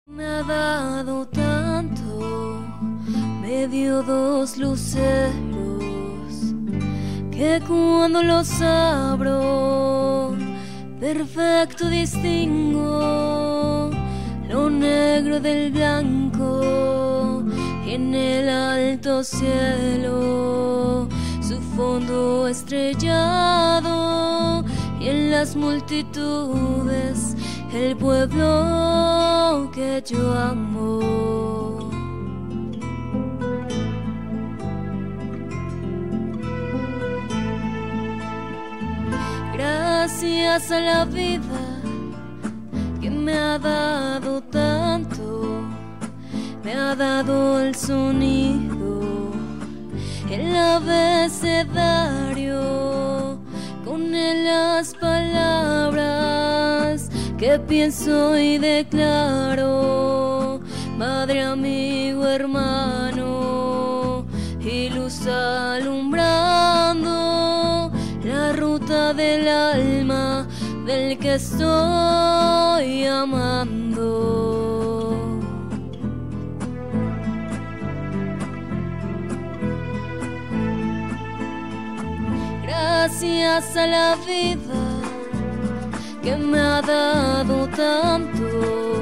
Me ha dado tanto, me dio dos luceros, que cuando los abro, perfecto distingo lo negro del blanco, y en el alto cielo su fondo estrellado, y en las multitudes el pueblo que yo amo. Gracias a la vida que me ha dado tanto, me ha dado el sonido, el abecedario, con él las palabras que pienso y declaro, madre, amigo, hermano, y luz alumbrando la ruta del alma del que estoy amando. Gracias a la vida que me ha dado tanto,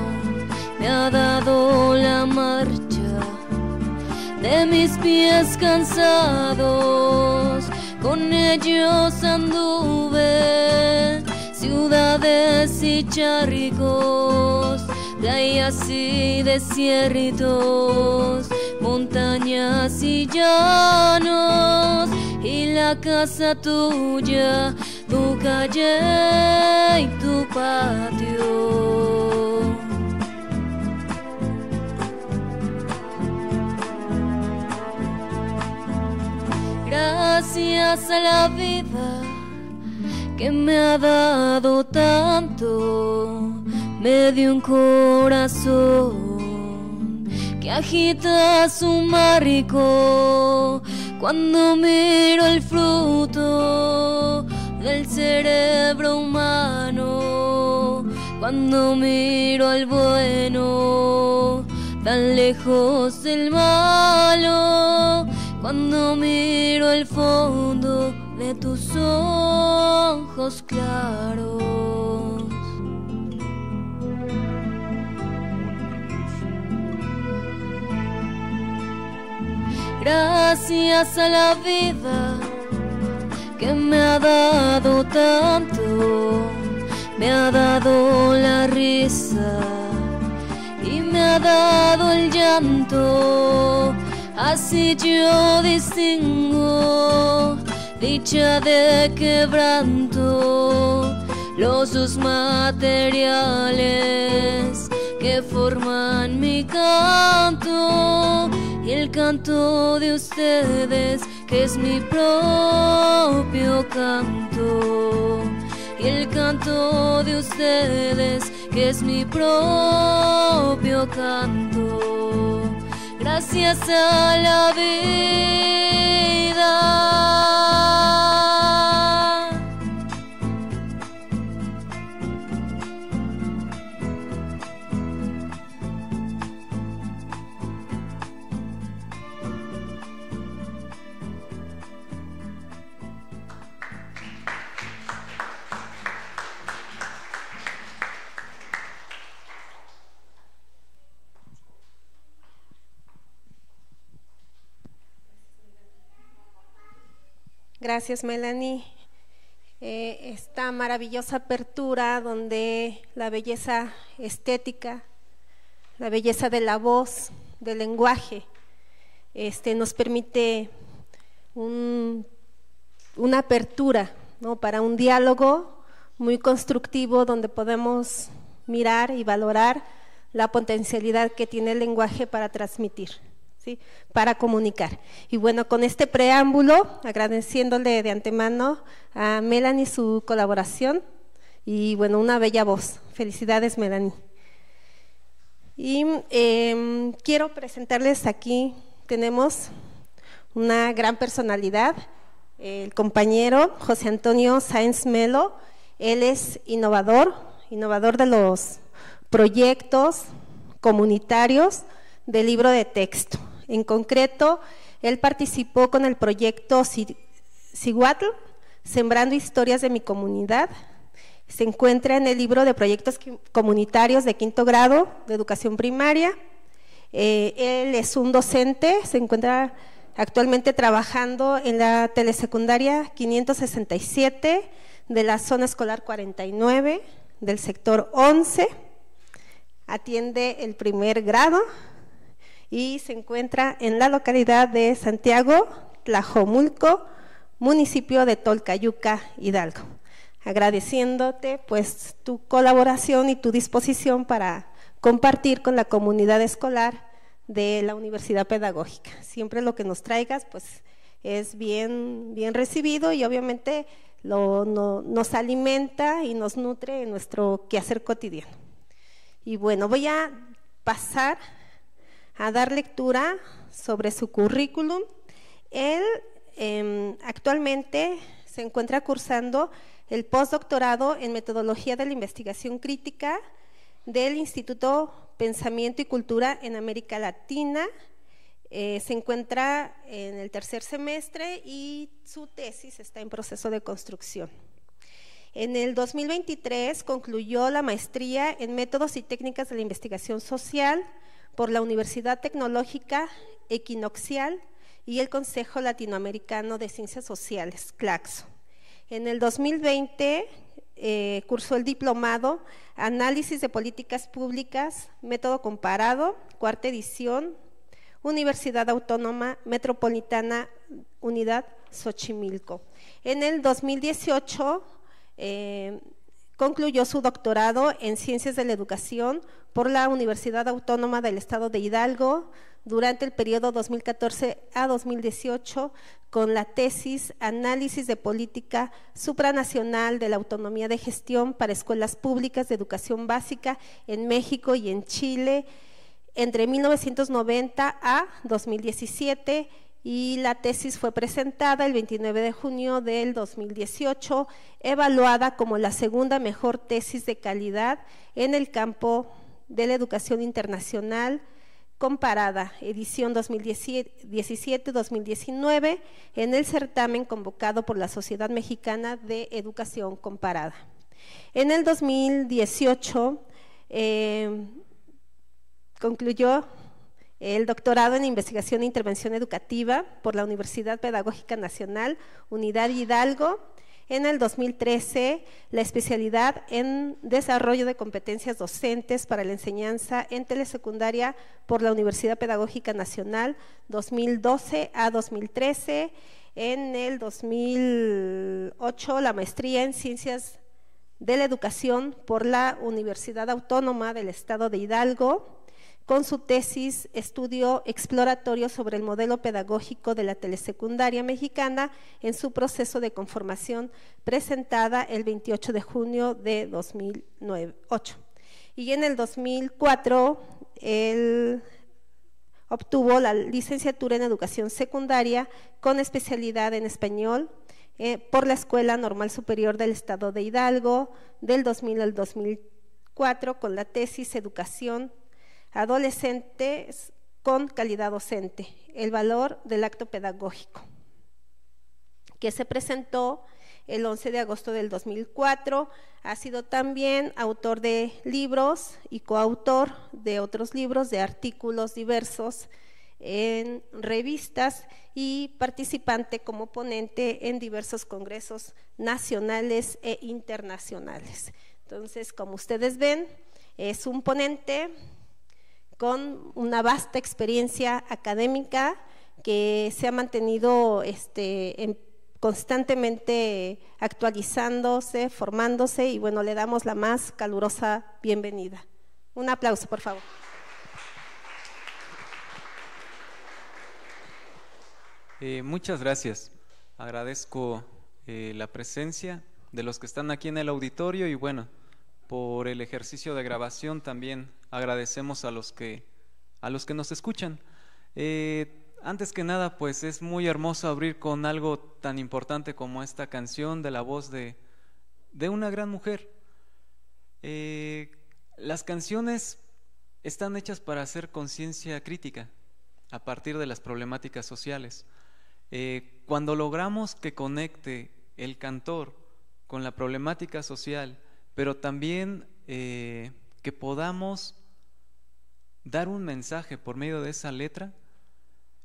me ha dado la marcha de mis pies cansados, con ellos anduve ciudades y charcos, playas y desiertos, montañas y llanos, y la casa tuya, tu calle y tu patio. Gracias a la vida que me ha dado tanto, me dio un corazón que agita su marco cuando miro el fruto del cerebro humano, cuando miro al bueno tan lejos del malo, cuando miro el fondo de tus ojos claros. Gracias a la vida que me ha dado tanto, me ha dado la risa y me ha dado el llanto, así yo distingo dicha de quebranto, los dos materiales que forman mi canto, y el canto de ustedes que es mi propio canto, y el canto de ustedes que es mi propio canto. Gracias a la vida. Gracias, Melanie. Esta maravillosa apertura donde la belleza estética, la belleza de la voz, del lenguaje, nos permite una apertura, ¿no?, para un diálogo muy constructivo donde podemos mirar y valorar la potencialidad que tiene el lenguaje para transmitir, ¿sí?, para comunicar. Y bueno, con este preámbulo, agradeciéndole de antemano a Melanie su colaboración y bueno, una bella voz. Felicidades, Melanie. Y quiero presentarles aquí, tenemos una gran personalidad, el compañero José Antonio Sáenz Melo. Él es innovador de los proyectos comunitarios del libro de texto. En concreto, él participó con el proyecto Cihuatl, Sembrando Historias de mi Comunidad. Se encuentra en el libro de proyectos comunitarios de quinto grado de educación primaria. Él es un docente, se encuentra actualmente trabajando en la telesecundaria 567 de la zona escolar 49 del sector 11, atiende el primer grado y se encuentra en la localidad de Santiago, Tlajomulco, municipio de Tolcayuca, Hidalgo. Agradeciéndote pues tu colaboración y tu disposición para compartir con la comunidad escolar de la Universidad Pedagógica. Siempre lo que nos traigas pues es bien recibido y obviamente nos alimenta y nos nutre en nuestro quehacer cotidiano. Y bueno, voy a pasar a dar lectura sobre su currículum. Él actualmente se encuentra cursando el postdoctorado en Metodología de la Investigación Crítica del Instituto Pensamiento y Cultura en América Latina. Se encuentra en el tercer semestre y su tesis está en proceso de construcción. En el 2023 concluyó la maestría en Métodos y Técnicas de la Investigación Social por la Universidad Tecnológica Equinoccial y el Consejo Latinoamericano de Ciencias Sociales, CLACSO. En el 2020 cursó el diplomado Análisis de Políticas Públicas, Método Comparado, cuarta edición, Universidad Autónoma Metropolitana, Unidad Xochimilco. En el 2018 concluyó su doctorado en Ciencias de la Educación por la Universidad Autónoma del Estado de Hidalgo durante el periodo 2014 a 2018 con la tesis Análisis de Política Supranacional de la Autonomía de Gestión para Escuelas Públicas de Educación Básica en México y en Chile entre 1990 a 2017 y la tesis fue presentada el 29 de junio del 2018, evaluada como la segunda mejor tesis de calidad en el campo de la educación internacional comparada, edición 2017-2019, en el certamen convocado por la Sociedad Mexicana de Educación Comparada. En el 2018 concluyó el doctorado en Investigación e Intervención Educativa por la Universidad Pedagógica Nacional, Unidad Hidalgo. En el 2013, la especialidad en Desarrollo de Competencias Docentes para la Enseñanza en Telesecundaria por la Universidad Pedagógica Nacional, 2012 a 2013. En el 2008, la maestría en Ciencias de la Educación por la Universidad Autónoma del Estado de Hidalgo, con su tesis Estudio exploratorio sobre el modelo pedagógico de la telesecundaria mexicana en su proceso de conformación, presentada el 28 de junio de 2008. Y en el 2004, él obtuvo la licenciatura en Educación Secundaria con especialidad en Español por la Escuela Normal Superior del Estado de Hidalgo, del 2000 al 2004, con la tesis Educación Adolescentes con calidad docente, el valor del acto pedagógico, que se presentó el 11 de agosto del 2004. Ha sido también autor de libros y coautor de otros libros, de artículos diversos en revistas y participante como ponente en diversos congresos nacionales e internacionales. Entonces, como ustedes ven, es un ponente con una vasta experiencia académica que se ha mantenido constantemente actualizándose, formándose, y bueno, le damos la más calurosa bienvenida. Un aplauso, por favor. Muchas gracias. Agradezco la presencia de los que están aquí en el auditorio y bueno, por el ejercicio de grabación también agradecemos a los que nos escuchan. Antes que nada, pues es muy hermoso abrir con algo tan importante como esta canción de la voz de una gran mujer. Las canciones están hechas para hacer conciencia crítica a partir de las problemáticas sociales. Cuando logramos que conecte el cantor con la problemática social, pero también que podamos dar un mensaje por medio de esa letra,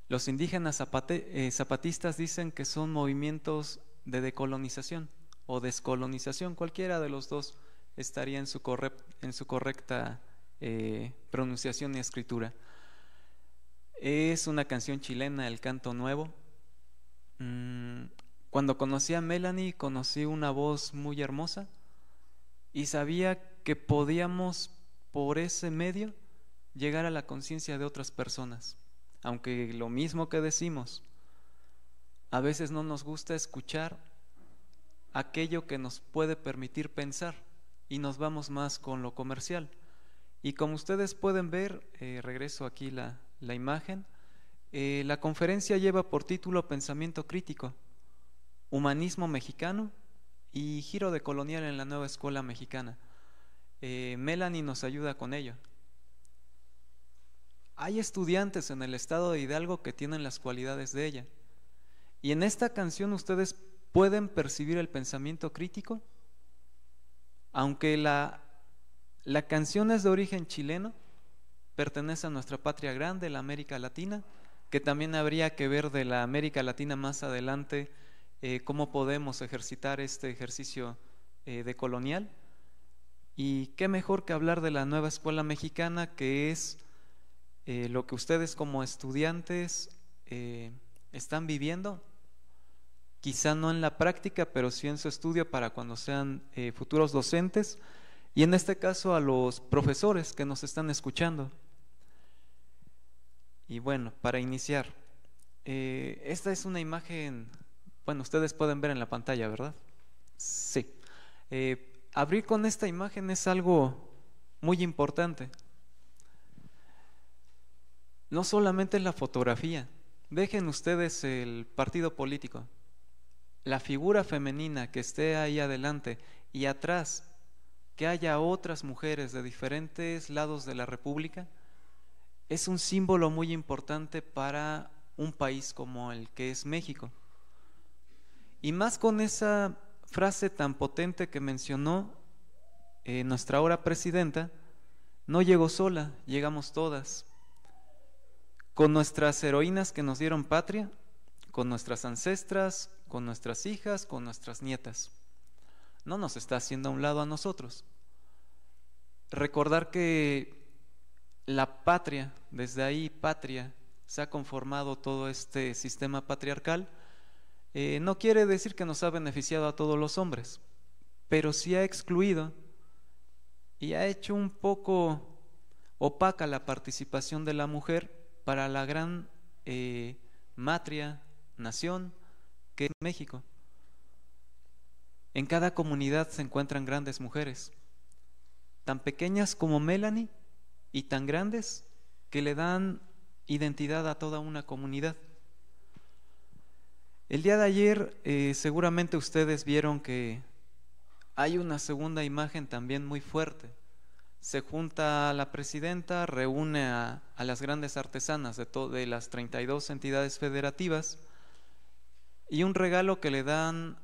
los indígenas zapatistas dicen que son movimientos de decolonización o descolonización, cualquiera de los dos estaría en su correcta pronunciación y escritura. Es una canción chilena, El Canto Nuevo. Cuando conocí a Melanie, conocí una voz muy hermosa y sabía que podíamos por ese medio llegar a la conciencia de otras personas. Aunque lo mismo que decimos, a veces no nos gusta escuchar aquello que nos puede permitir pensar y nos vamos más con lo comercial. Y como ustedes pueden ver, regreso aquí la imagen, la conferencia lleva por título Pensamiento Crítico, Humanismo Mexicano y Giro decolonial en la Nueva Escuela Mexicana. Melanie nos ayuda con ello. Hay estudiantes en el estado de Hidalgo que tienen las cualidades de ella. Y en esta canción ustedes pueden percibir el pensamiento crítico, aunque la canción es de origen chileno, pertenece a nuestra patria grande, la América Latina, que también habría que ver de la América Latina más adelante cómo podemos ejercitar este ejercicio decolonial. Y qué mejor que hablar de la Nueva Escuela Mexicana, que es lo que ustedes como estudiantes están viviendo, quizá no en la práctica, pero sí en su estudio para cuando sean futuros docentes, y en este caso a los profesores que nos están escuchando. Y bueno, para iniciar, esta es una imagen, bueno, ustedes pueden ver en la pantalla, ¿verdad? Sí. Abrir con esta imagen es algo muy importante. No solamente la fotografía, dejen ustedes el partido político, la figura femenina que esté ahí adelante y atrás que haya otras mujeres de diferentes lados de la República, es un símbolo muy importante para un país como el que es México. Y más con esa frase tan potente que mencionó nuestra ahora presidenta, no llegó sola, llegamos todas, con nuestras heroínas que nos dieron patria, con nuestras ancestras, con nuestras hijas, con nuestras nietas. No nos está haciendo a un lado a nosotros. Recordar que la patria, desde ahí patria, se ha conformado todo este sistema patriarcal, no quiere decir que nos ha beneficiado a todos los hombres, pero sí ha excluido y ha hecho un poco opaca la participación de la mujer para la gran matria, nación que es México. En cada comunidad se encuentran grandes mujeres, tan pequeñas como Melanie y tan grandes que le dan identidad a toda una comunidad. El día de ayer seguramente ustedes vieron que hay una segunda imagen también muy fuerte. Se junta la presidenta, reúne a las grandes artesanas de las 32 entidades federativas y un regalo que le dan,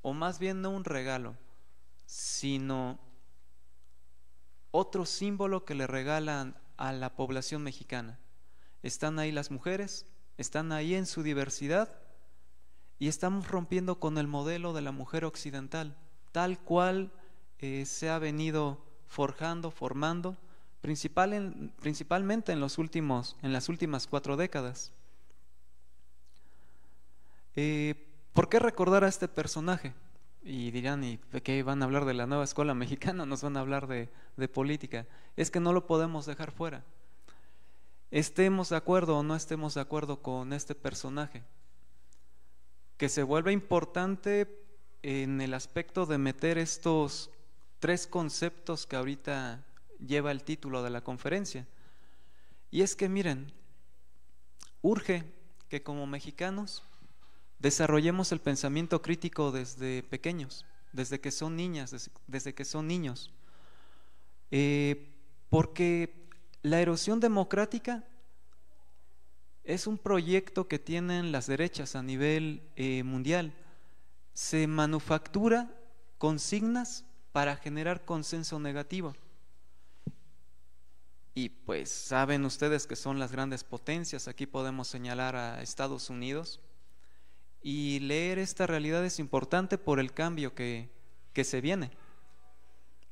o más bien no un regalo, sino otro símbolo que le regalan a la población mexicana. Están ahí las mujeres, están ahí en su diversidad y estamos rompiendo con el modelo de la mujer occidental, tal cual se ha venido forjando, formando, principalmente en las últimas 4 décadas. ¿Por qué recordar a este personaje? Y dirán, ¿y de qué van a hablar de la Nueva Escuela Mexicana? Nos van a hablar de política. Es que no lo podemos dejar fuera. Estemos de acuerdo o no estemos de acuerdo con este personaje, que se vuelve importante en el aspecto de meter estos 3 conceptos que ahorita lleva el título de la conferencia. Y es que miren, urge que como mexicanos desarrollemos el pensamiento crítico desde pequeños, desde que son niñas, desde que son niños, porque La erosión democrática es un proyecto que tienen las derechas a nivel mundial. Se manufactura consignas para generar consenso negativo. Y pues saben ustedes que son las grandes potencias. Aquí podemos señalar a Estados Unidos. Y leer esta realidad es importante por el cambio que se viene.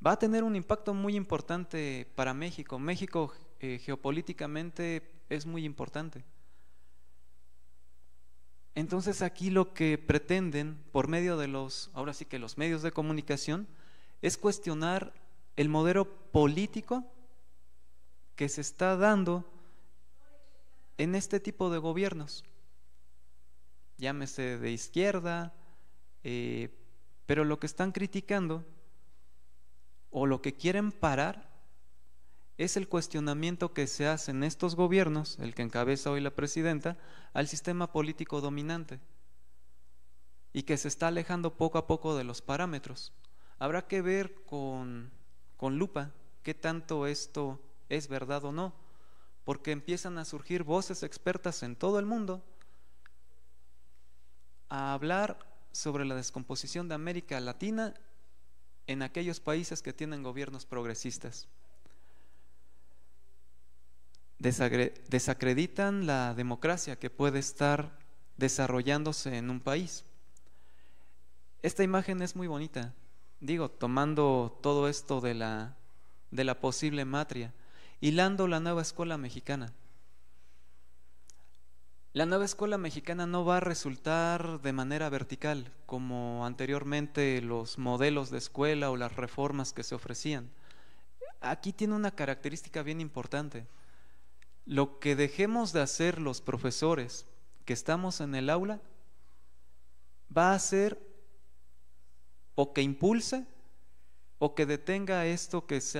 Va a tener un impacto muy importante para México. México geopolíticamente es muy importante. Entonces aquí lo que pretenden por medio de ahora sí que los medios de comunicación, es cuestionar el modelo político que se está dando en este tipo de gobiernos. Llámese de izquierda, pero lo que están criticando o lo que quieren parar es el cuestionamiento que se hace en estos gobiernos, el que encabeza hoy la presidenta, al sistema político dominante, y que se está alejando poco a poco de los parámetros. Habrá que ver con lupa qué tanto esto es verdad o no, porque empiezan a surgir voces expertas en todo el mundo a hablar sobre la descomposición de América Latina en aquellos países que tienen gobiernos progresistas. Desacreditan la democracia que puede estar desarrollándose en un país. Esta imagen es muy bonita, digo, tomando todo esto de la posible matria, hilando la nueva escuela mexicana. La nueva escuela mexicana no va a resultar de manera vertical, como anteriormente los modelos de escuela o las reformas que se ofrecían. Aquí tiene una característica bien importante. Lo que dejemos de hacer los profesores que estamos en el aula va a ser o que impulse o que detenga esto que se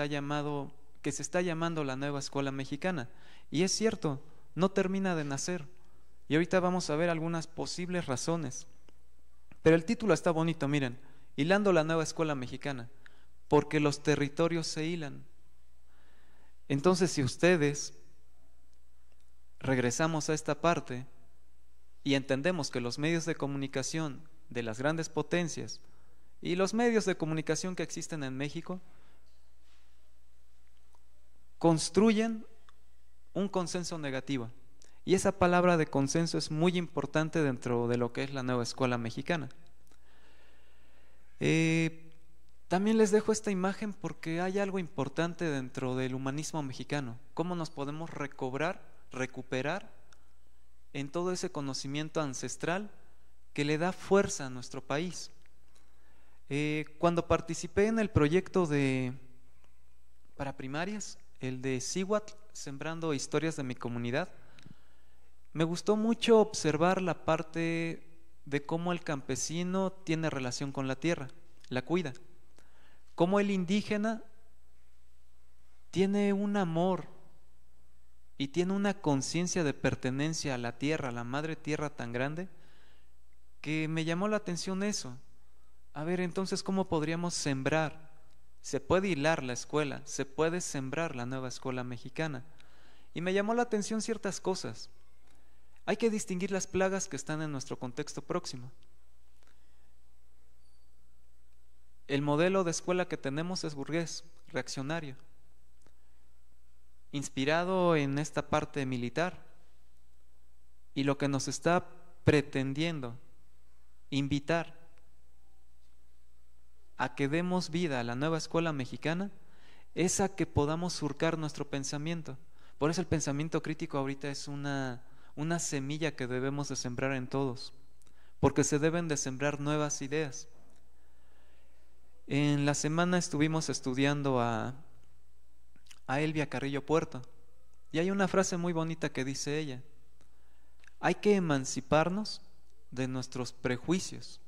está llamando la nueva escuela mexicana. Y es cierto, no termina de nacer. Y ahorita vamos a ver algunas posibles razones. Pero el título está bonito, miren, hilando la nueva escuela mexicana, porque los territorios se hilan. Entonces, si ustedes regresamos a esta parte y entendemos que los medios de comunicación de las grandes potencias y los medios de comunicación que existen en México construyen un consenso negativo. Y esa palabra de consenso es muy importante dentro de lo que es la nueva escuela mexicana. También les dejo esta imagen porque hay algo importante dentro del humanismo mexicano. Cómo nos podemos recuperar en todo ese conocimiento ancestral que le da fuerza a nuestro país. Cuando participé en el proyecto para primarias, el de CIWAT, Sembrando Historias de mi Comunidad, me gustó mucho observar la parte de cómo el campesino tiene relación con la tierra, la cuida, cómo el indígena tiene un amor y tiene una conciencia de pertenencia a la tierra, a la madre tierra tan grande, que me llamó la atención eso. A ver, entonces, ¿cómo podríamos sembrar? Se puede hilar la escuela, se puede sembrar la nueva escuela mexicana. Y me llamó la atención ciertas cosas. Hay que distinguir las plagas que están en nuestro contexto próximo. El modelo de escuela que tenemos es burgués, reaccionario, inspirado en esta parte militar. Y lo que nos está pretendiendo invitar a que demos vida a la nueva escuela mexicana es a que podamos surcar nuestro pensamiento. Por eso el pensamiento crítico ahorita es una semilla que debemos de sembrar en todos, porque se deben de sembrar nuevas ideas. En la semana estuvimos estudiando a Elvia Carrillo Puerto, y hay una frase muy bonita que dice ella: hay que emanciparnos de nuestros prejuicios,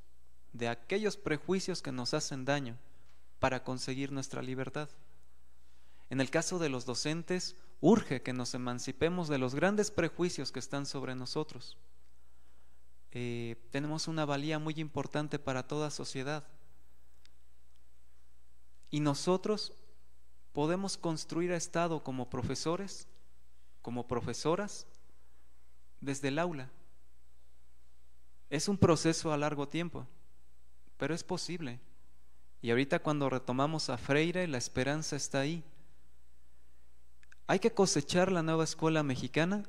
de aquellos prejuicios que nos hacen daño, para conseguir nuestra libertad. En el caso de los docentes, urge que nos emancipemos de los grandes prejuicios que están sobre nosotros. Tenemos una valía muy importante para toda sociedad. Y nosotros podemos construir a Estado como profesores, como profesoras, desde el aula. Es un proceso a largo tiempo, pero es posible. Y ahorita cuando retomamos a Freire, la esperanza está ahí. Hay que cosechar la nueva escuela mexicana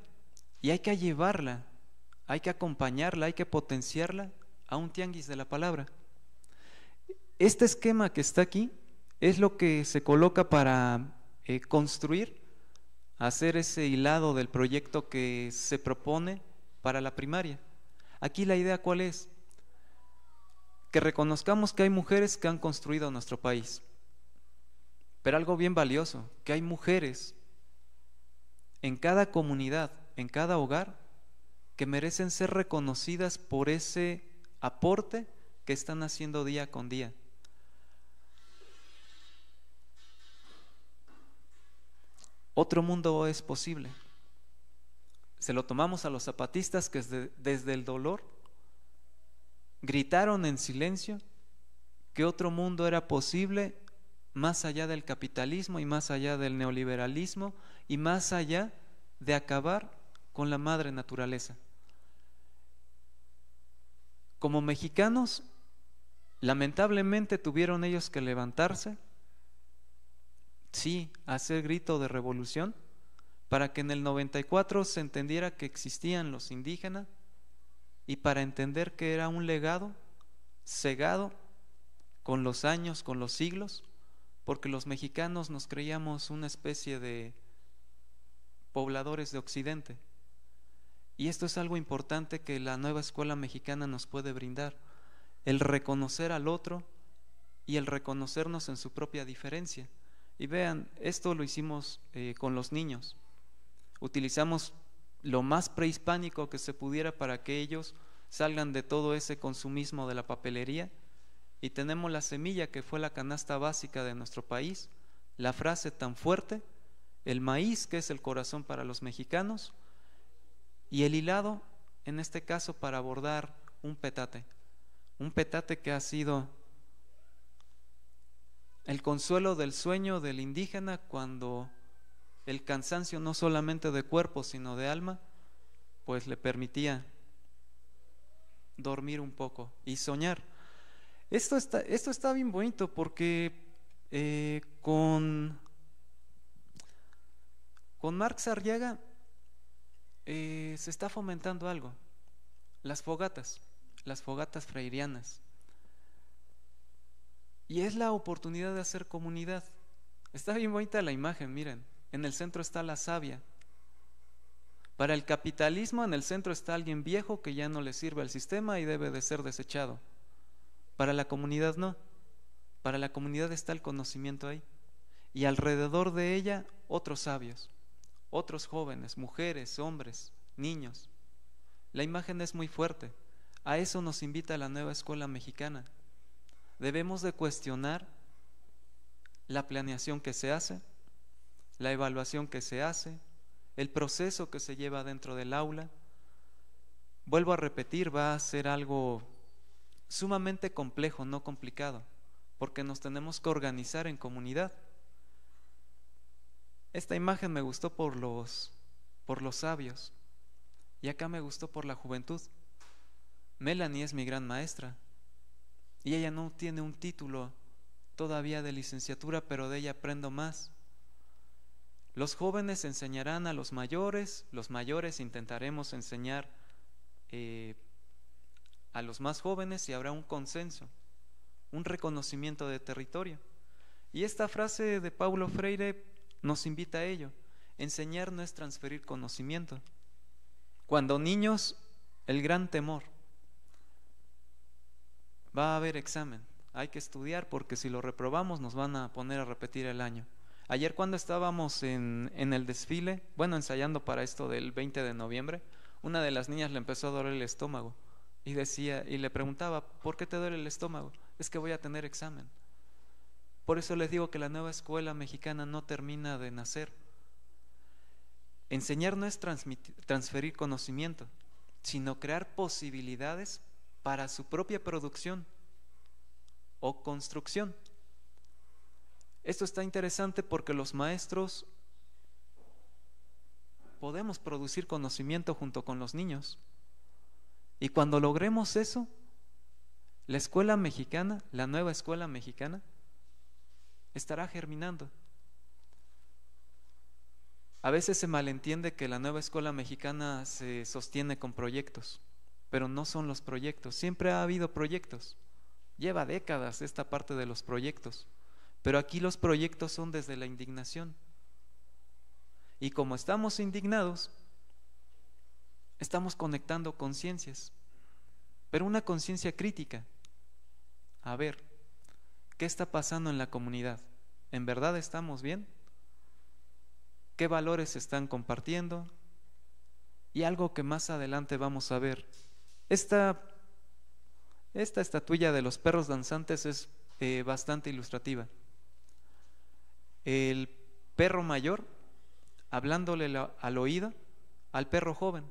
y hay que llevarla, hay que acompañarla, hay que potenciarla a un tianguis de la palabra. Este esquema que está aquí es lo que se coloca para construir, hacer ese hilado del proyecto que se propone para la primaria. Aquí la idea ¿cuál es? Que reconozcamos que hay mujeres que han construido nuestro país, pero algo bien valioso, que hay mujeres en cada comunidad, en cada hogar, que merecen ser reconocidas por ese aporte que están haciendo día con día. Otro mundo es posible. Se lo tomamos a los zapatistas que desde el dolor gritaron en silencio que otro mundo era posible más allá del capitalismo y más allá del neoliberalismo y más allá de acabar con la madre naturaleza. Como mexicanos, lamentablemente tuvieron ellos que levantarse, sí, hacer grito de revolución, para que en el 94 se entendiera que existían los indígenas y para entender que era un legado cegado con los años, con los siglos, porque los mexicanos nos creíamos una especie de pobladores de Occidente. Y esto es algo importante que la nueva escuela mexicana nos puede brindar, el reconocer al otro y el reconocernos en su propia diferencia. Y vean, esto lo hicimos con los niños. Utilizamos lo más prehispánico que se pudiera para que ellos salgan de todo ese consumismo de la papelería, y tenemos la semilla que fue la canasta básica de nuestro país, la frase tan fuerte, el maíz que es el corazón para los mexicanos, y el hilado, en este caso para abordar un petate que ha sido el consuelo del sueño del indígena cuando el cansancio no solamente de cuerpo sino de alma pues le permitía dormir un poco y soñar. Esto está bien bonito porque con Marx Arriaga se está fomentando algo, las fogatas freirianas, y es la oportunidad de hacer comunidad. Está bien bonita la imagen, miren, en el centro está la savia. Para el capitalismo en el centro está alguien viejo que ya no le sirve al sistema y debe de ser desechado. Para la comunidad no, para la comunidad está el conocimiento ahí, y alrededor de ella otros sabios, otros jóvenes, mujeres, hombres, niños. La imagen es muy fuerte. A eso nos invita la nueva escuela mexicana. Debemos de cuestionar la planeación que se hace, la evaluación que se hace, el proceso que se lleva dentro del aula. Vuelvo a repetir, va a ser algo sumamente complejo, no complicado, porque nos tenemos que organizar en comunidad. Esta imagen me gustó por los sabios, y acá me gustó por la juventud. Melanie es mi gran maestra, y ella no tiene un título todavía de licenciatura, pero de ella aprendo más. Los jóvenes enseñarán a los mayores intentaremos enseñar a los más jóvenes, y habrá un consenso, un reconocimiento de territorio. Y esta frase de Paulo Freire nos invita a ello. Enseñar no es transferir conocimiento. Cuando niños, el gran temor: va a haber examen, hay que estudiar porque si lo reprobamos nos van a poner a repetir el año. Ayer cuando estábamos en el desfile, ensayando para esto del 20 de noviembre, una de las niñas le empezó a doler el estómago y le preguntaba: ¿por qué te duele el estómago? Es que voy a tener examen. Por eso les digo que la nueva escuela mexicana no termina de nacer. Enseñar no es transferir conocimiento, sino crear posibilidades para su propia producción o construcción. Esto está interesante porque los maestros podemos producir conocimiento junto con los niños. Y cuando logremos eso, la escuela mexicana, la nueva escuela mexicana, estará germinando. A veces se malentiende que la nueva escuela mexicana se sostiene con proyectos, pero no son los proyectos. Siempre ha habido proyectos. Lleva décadas esta parte de los proyectos, pero aquí los proyectos son desde la indignación. Y como estamos indignados, estamos conectando conciencias, pero una conciencia crítica. A ver, ¿qué está pasando en la comunidad? ¿En verdad estamos bien? ¿Qué valores se están compartiendo? Y algo que más adelante vamos a ver. Esta estatuilla de los perros danzantes es bastante ilustrativa. El perro mayor hablándole al oído al perro joven,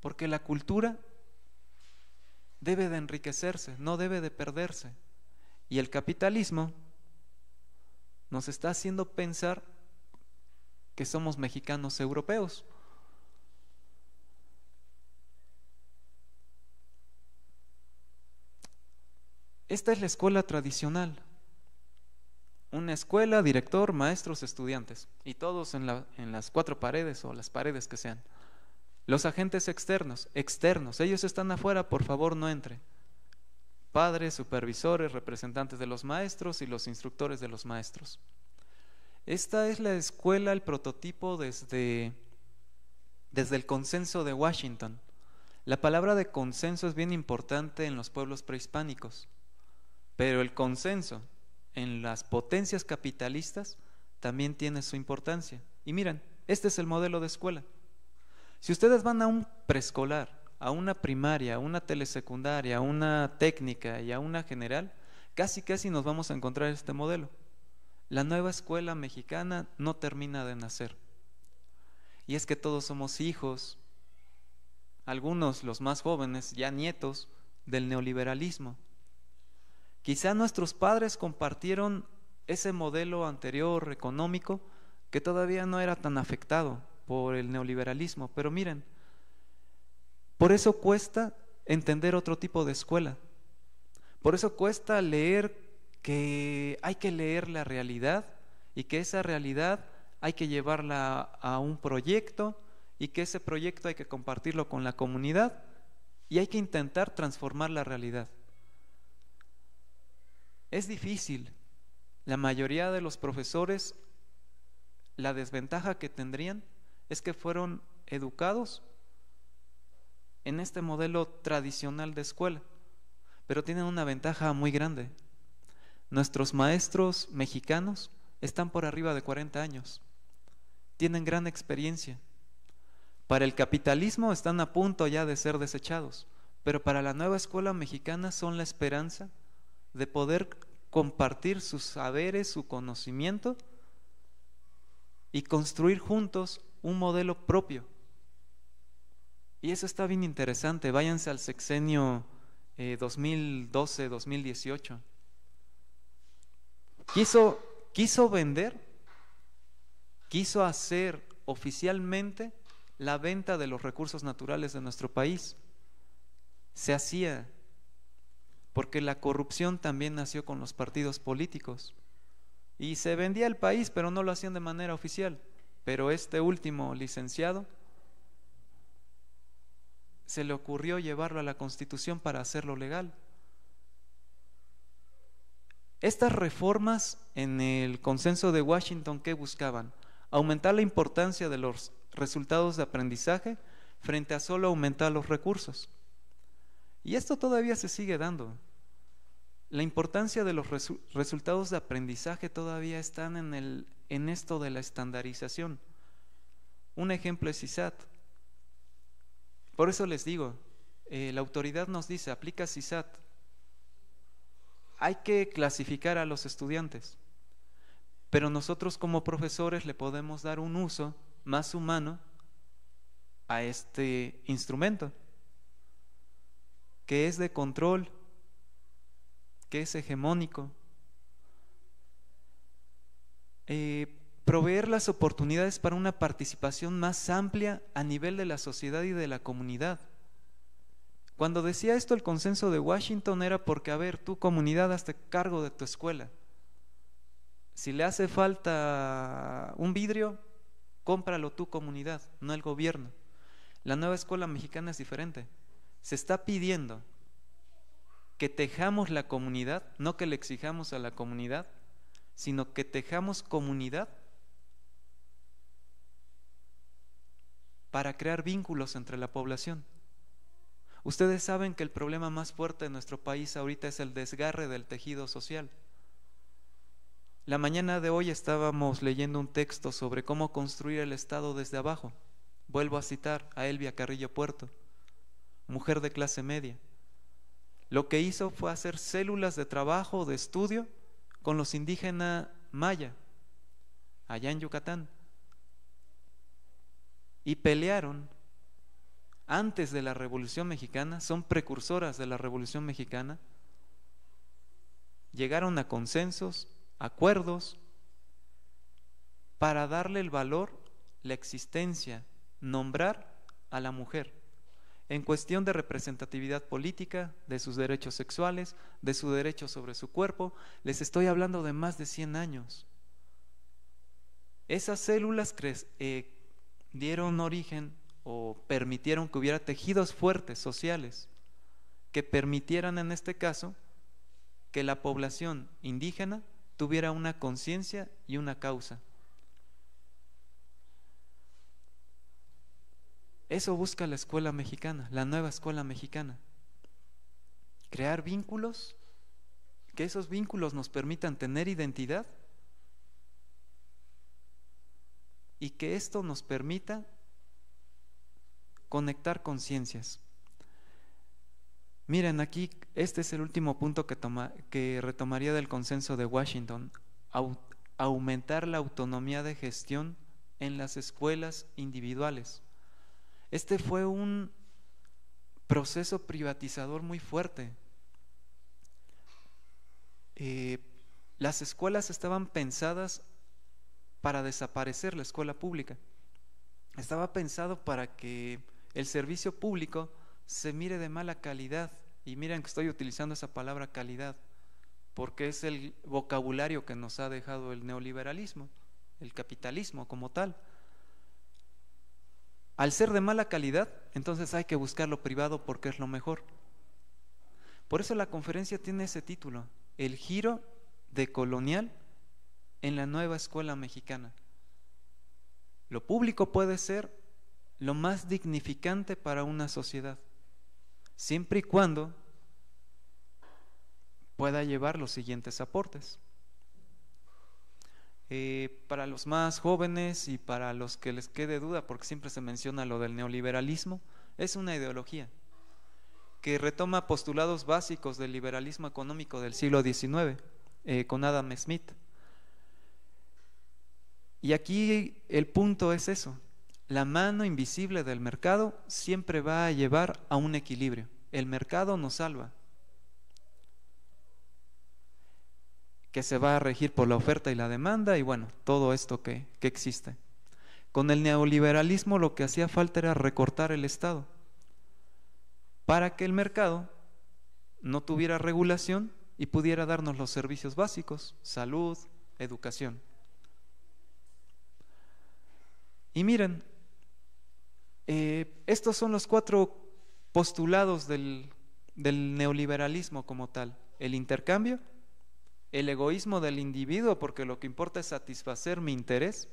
porque la cultura debe de enriquecerse, no debe de perderse, y el capitalismo nos está haciendo pensar que somos mexicanos europeos. Esta es la escuela tradicional. Una escuela, director, maestros, estudiantes, y todos en las cuatro paredes o las paredes que sean. Los agentes externos, ellos están afuera, por favor no entre. Padres, supervisores, representantes de los maestros y los instructores de los maestros. Esta es la escuela, el prototipo desde el consenso de Washington. La palabra de consenso es bien importante en los pueblos prehispánicos, pero el consenso en las potencias capitalistas también tiene su importancia. Y miren, este es el modelo de escuela. Si ustedes van a un preescolar, a una primaria, a una telesecundaria, a una técnica y a una general, casi nos vamos a encontrar este modelo. La nueva escuela mexicana no termina de nacer. Y es que todos somos hijos, algunos, los más jóvenes, ya nietos del neoliberalismo. Quizá nuestros padres compartieron ese modelo anterior económico que todavía no era tan afectado por el neoliberalismo, pero miren, por eso cuesta entender otro tipo de escuela, por eso cuesta leer que hay que leer la realidad y que esa realidad hay que llevarla a un proyecto y que ese proyecto hay que compartirlo con la comunidad y hay que intentar transformar la realidad. Es difícil. La mayoría de los profesores, la desventaja que tendrían es que fueron educados en este modelo tradicional de escuela, pero tienen una ventaja muy grande. Nuestros maestros mexicanos están por arriba de 40 años, tienen gran experiencia. Para el capitalismo están a punto ya de ser desechados, pero para la nueva escuela mexicana son la esperanza de poder compartir sus saberes, su conocimiento y construir juntos un modelo propio. Y eso está bien interesante. Váyanse al sexenio 2012-2018. Quiso vender, quiso hacer oficialmente la venta de los recursos naturales de nuestro país. Se hacía porque la corrupción también nació con los partidos políticos y se vendía el país, pero no lo hacían de manera oficial. Pero este último licenciado se le ocurrió llevarlo a la Constitución para hacerlo legal. Estas reformas en el consenso de Washington, ¿qué buscaban? Aumentar la importancia de los resultados de aprendizaje frente a solo aumentar los recursos. Y esto todavía se sigue dando. La importancia de los resultados de aprendizaje todavía están en esto de la estandarización. Un ejemplo es CISAT. Por eso les digo, la autoridad nos dice, aplica CISAT. Hay que clasificar a los estudiantes, pero nosotros como profesores le podemos dar un uso más humano a este instrumento, que es de control, que es hegemónico, proveer las oportunidades para una participación más amplia a nivel de la sociedad y de la comunidad. Cuando decía esto el consenso de Washington era porque, a ver, tu comunidad, hazte cargo de tu escuela. Si le hace falta un vidrio, cómpralo tu comunidad, no el gobierno. La nueva escuela mexicana es diferente. Se está pidiendo que tejamos la comunidad, no que le exijamos a la comunidad, sino que tejamos comunidad para crear vínculos entre la población. Ustedes saben que el problema más fuerte de nuestro país ahorita es el desgarre del tejido social. La mañana de hoy estábamos leyendo un texto sobre cómo construir el Estado desde abajo. Vuelvo a citar a Elvia Carrillo Puerto, mujer de clase media. Lo que hizo fue hacer células de trabajo, de estudio, con los indígenas maya, allá en Yucatán. Y pelearon antes de la Revolución Mexicana, son precursoras de la Revolución Mexicana, llegaron a consensos, acuerdos, para darle el valor, la existencia, nombrar a la mujer en cuestión de representatividad política, de sus derechos sexuales, de su derecho sobre su cuerpo. Les estoy hablando de más de 100 años. Esas células dieron origen o permitieron que hubiera tejidos fuertes sociales que permitieran, en este caso, que la población indígena tuviera una conciencia y una causa. Eso busca la escuela mexicana, la nueva escuela mexicana. Crear vínculos, que esos vínculos nos permitan tener identidad y que esto nos permita conectar conciencias. Miren, aquí este es el último punto que retomaría del consenso de Washington: aumentar la autonomía de gestión en las escuelas individuales. Este fue un proceso privatizador muy fuerte. Las escuelas estaban pensadas para desaparecer, la escuela pública. Estaba pensado para que el servicio público se mire de mala calidad. Y miren que estoy utilizando esa palabra calidad, porque es el vocabulario que nos ha dejado el neoliberalismo, el capitalismo como tal. Al ser de mala calidad, entonces hay que buscar lo privado porque es lo mejor. Por eso la conferencia tiene ese título: el giro decolonial en la nueva escuela mexicana. Lo público puede ser lo más dignificante para una sociedad, siempre y cuando pueda llevar los siguientes aportes. Para los más jóvenes y para los que les quede duda, porque siempre se menciona lo del neoliberalismo, es una ideología que retoma postulados básicos del liberalismo económico del siglo XIX, con Adam Smith. Y aquí el punto es eso: la mano invisible del mercado siempre va a llevar a un equilibrio. El mercado nos salva, que se va a regir por la oferta y la demanda, y bueno, todo esto que existe. Con el neoliberalismo lo que hacía falta era recortar el Estado para que el mercado no tuviera regulación y pudiera darnos los servicios básicos: salud, educación. Y miren, estos son los 4 postulados del neoliberalismo como tal: el intercambio, el egoísmo del individuo, porque lo que importa es satisfacer mi interés.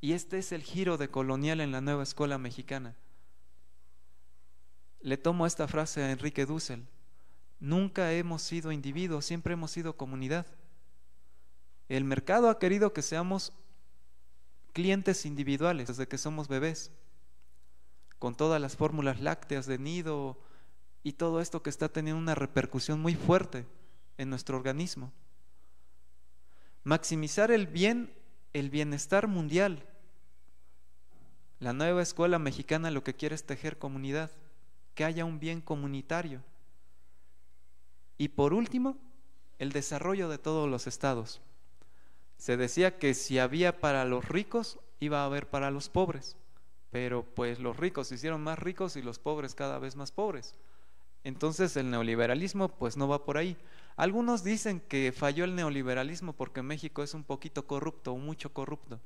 Y este es el giro decolonial en la nueva escuela mexicana. Le tomo esta frase a Enrique Dussel: nunca hemos sido individuos, siempre hemos sido comunidad. El mercado ha querido que seamos clientes individuales desde que somos bebés, con todas las fórmulas lácteas de nido y todo esto que está teniendo una repercusión muy fuerte en nuestro organismo. Maximizar el bienestar mundial. La nueva escuela mexicana lo que quiere es tejer comunidad, que haya un bien comunitario. Y por último, el desarrollo de todos los estados. Se decía que si había para los ricos, iba a haber para los pobres, pero pues los ricos se hicieron más ricos y los pobres cada vez más pobres. Entonces el neoliberalismo pues no va por ahí. Algunos dicen que falló el neoliberalismo porque México es un poquito corrupto o mucho corrupto,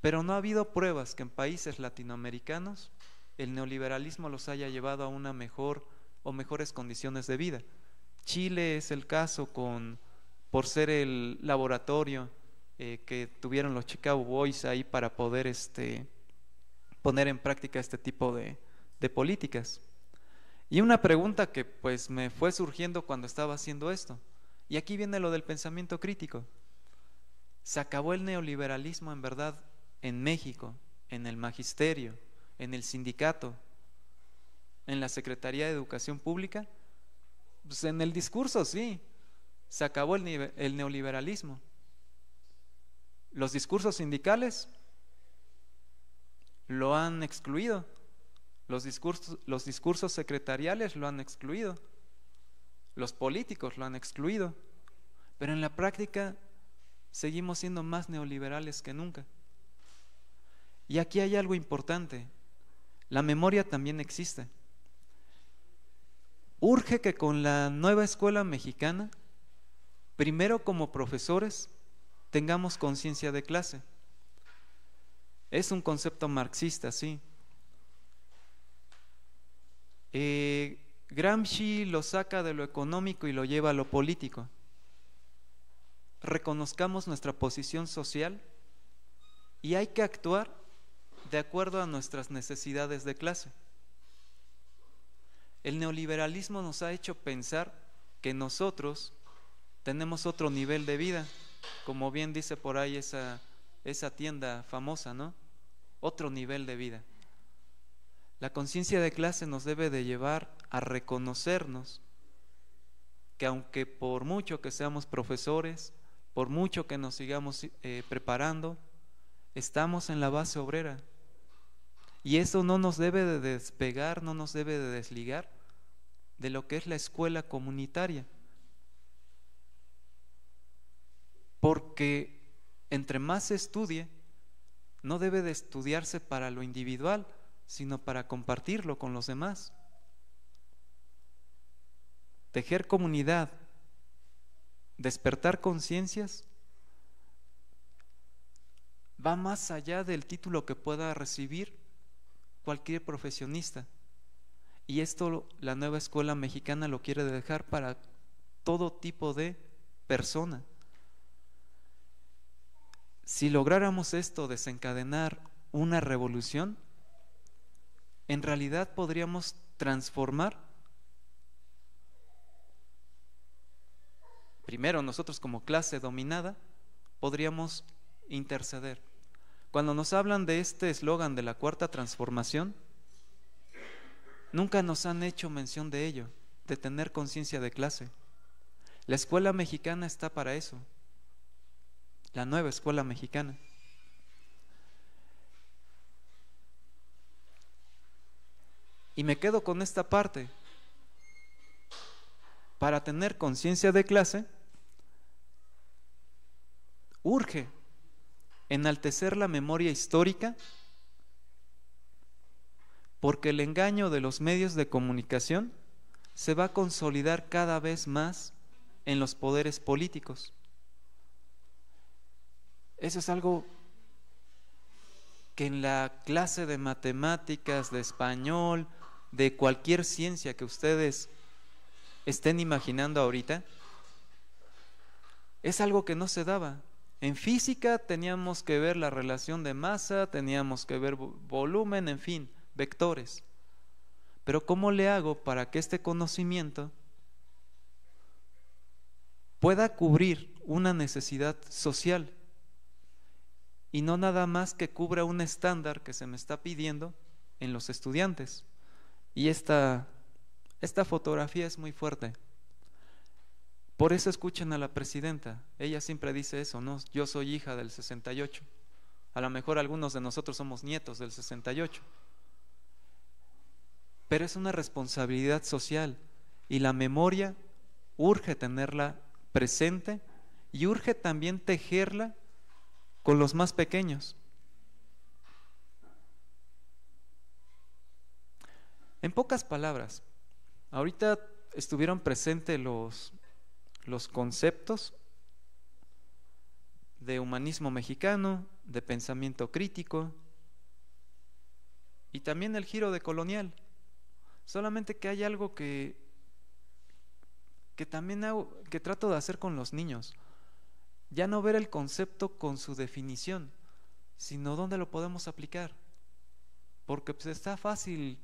pero no ha habido pruebas que en países latinoamericanos el neoliberalismo los haya llevado a una mejor o mejores condiciones de vida. Chile es el caso por ser el laboratorio que tuvieron los Chicago Boys ahí para poder poner en práctica este tipo de políticas. Y una pregunta que pues me fue surgiendo cuando estaba haciendo esto, y aquí viene lo del pensamiento crítico. ¿Se acabó el neoliberalismo en verdad en México, en el magisterio, en el sindicato, en la Secretaría de Educación Pública? Pues en el discurso sí, se acabó el neoliberalismo. Los discursos sindicales lo han excluido. Los discursos secretariales lo han excluido, los políticos lo han excluido, pero en la práctica seguimos siendo más neoliberales que nunca. Y aquí hay algo importante, la memoria también existe. Urge que con la nueva escuela mexicana, primero como profesores, tengamos conciencia de clase. Es un concepto marxista, sí. Gramsci lo saca de lo económico y lo lleva a lo político. Reconozcamos nuestra posición social y hay que actuar de acuerdo a nuestras necesidades de clase. El neoliberalismo nos ha hecho pensar que nosotros tenemos otro nivel de vida, como bien dice por ahí esa tienda famosa, ¿no? Otro nivel de vida. La conciencia de clase nos debe de llevar a reconocernos que aunque por mucho que seamos profesores, por mucho que nos sigamos preparando, estamos en la base obrera. Y eso no nos debe de despegar, no nos debe de desligar de lo que es la escuela comunitaria. Porque entre más se estudie, no debe de estudiarse para lo individual, sino para compartirlo con los demás. Tejer comunidad, despertar conciencias, va más allá del título que pueda recibir cualquier profesionista. Y esto la nueva escuela mexicana lo quiere dejar para todo tipo de persona. Si lográramos esto, desencadenar una revolución, en realidad podríamos transformar, primero nosotros como clase dominada, podríamos interceder. Cuando nos hablan de este eslogan de la cuarta transformación, nunca nos han hecho mención de ello, de tener conciencia de clase. La escuela mexicana está para eso, la nueva escuela mexicana. Y me quedo con esta parte. Para tener conciencia de clase, urge enaltecer la memoria histórica, porque el engaño de los medios de comunicación se va a consolidar cada vez más en los poderes políticos. Eso es algo que en la clase de matemáticas, de español, de cualquier ciencia que ustedes estén imaginando ahorita, es algo que no se daba. En física teníamos que ver la relación de masa, teníamos que ver volumen, en fin, vectores. Pero ¿cómo le hago para que este conocimiento pueda cubrir una necesidad social y no nada más que cubra un estándar que se me está pidiendo en los estudiantes? Y esta fotografía es muy fuerte. Por eso escuchen a la presidenta. Ella siempre dice eso, ¿no? Yo soy hija del 68. A lo mejor algunos de nosotros somos nietos del 68. Pero es una responsabilidad social y la memoria urge tenerla presente y urge también tejerla con los más pequeños. En pocas palabras, ahorita estuvieron presentes los conceptos de humanismo mexicano, de pensamiento crítico y también el giro de colonial. Solamente que hay algo que también que trato de hacer con los niños. Ya no ver el concepto con su definición, sino dónde lo podemos aplicar. Porque pues está fácil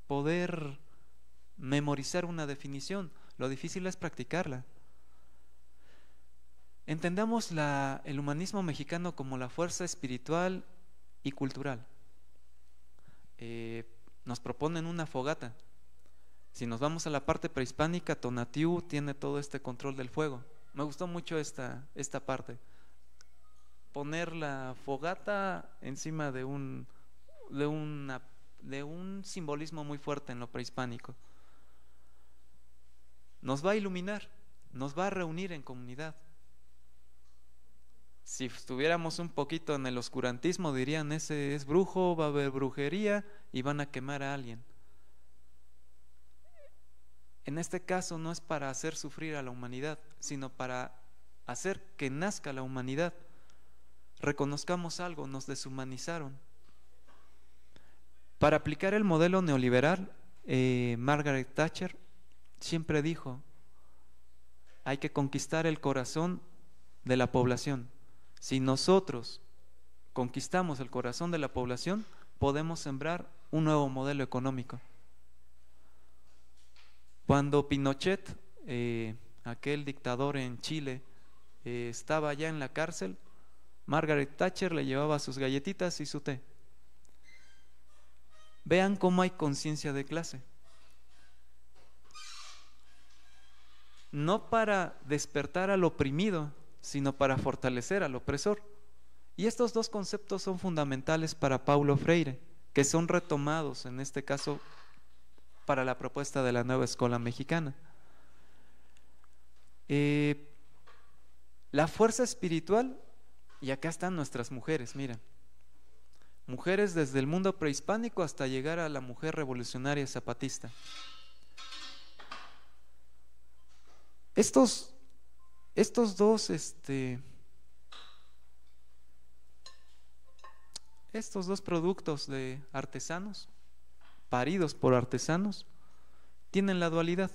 poder memorizar una definición, lo difícil es practicarla. Entendamos el humanismo mexicano como la fuerza espiritual y cultural. Nos proponen una fogata. Si nos vamos a la parte prehispánica, Tonatiuh tiene todo este control del fuego. Me gustó mucho esta parte. Poner la fogata encima de un simbolismo muy fuerte en lo prehispánico. Nos va a iluminar, nos va a reunir en comunidad. Si estuviéramos un poquito en el oscurantismo, dirían: ese es brujo, va a haber brujería y van a quemar a alguien. En este caso no es para hacer sufrir a la humanidad, sino para hacer que nazca la humanidad. Reconozcamos algo, nos deshumanizaron. Para aplicar el modelo neoliberal, Margaret Thatcher siempre dijo: hay que conquistar el corazón de la población. Si nosotros conquistamos el corazón de la población, podemos sembrar un nuevo modelo económico. Cuando Pinochet, aquel dictador en Chile, estaba ya en la cárcel, Margaret Thatcher le llevaba sus galletitas y su té. Vean cómo hay conciencia de clase. No para despertar al oprimido, sino para fortalecer al opresor. Y estos dos conceptos son fundamentales para Paulo Freire, que son retomados en este caso para la propuesta de la nueva escuela mexicana. La fuerza espiritual, y acá están nuestras mujeres, miren. Mujeres desde el mundo prehispánico hasta llegar a la mujer revolucionaria zapatista. Estos dos productos de artesanos, paridos por artesanos, tienen la dualidad.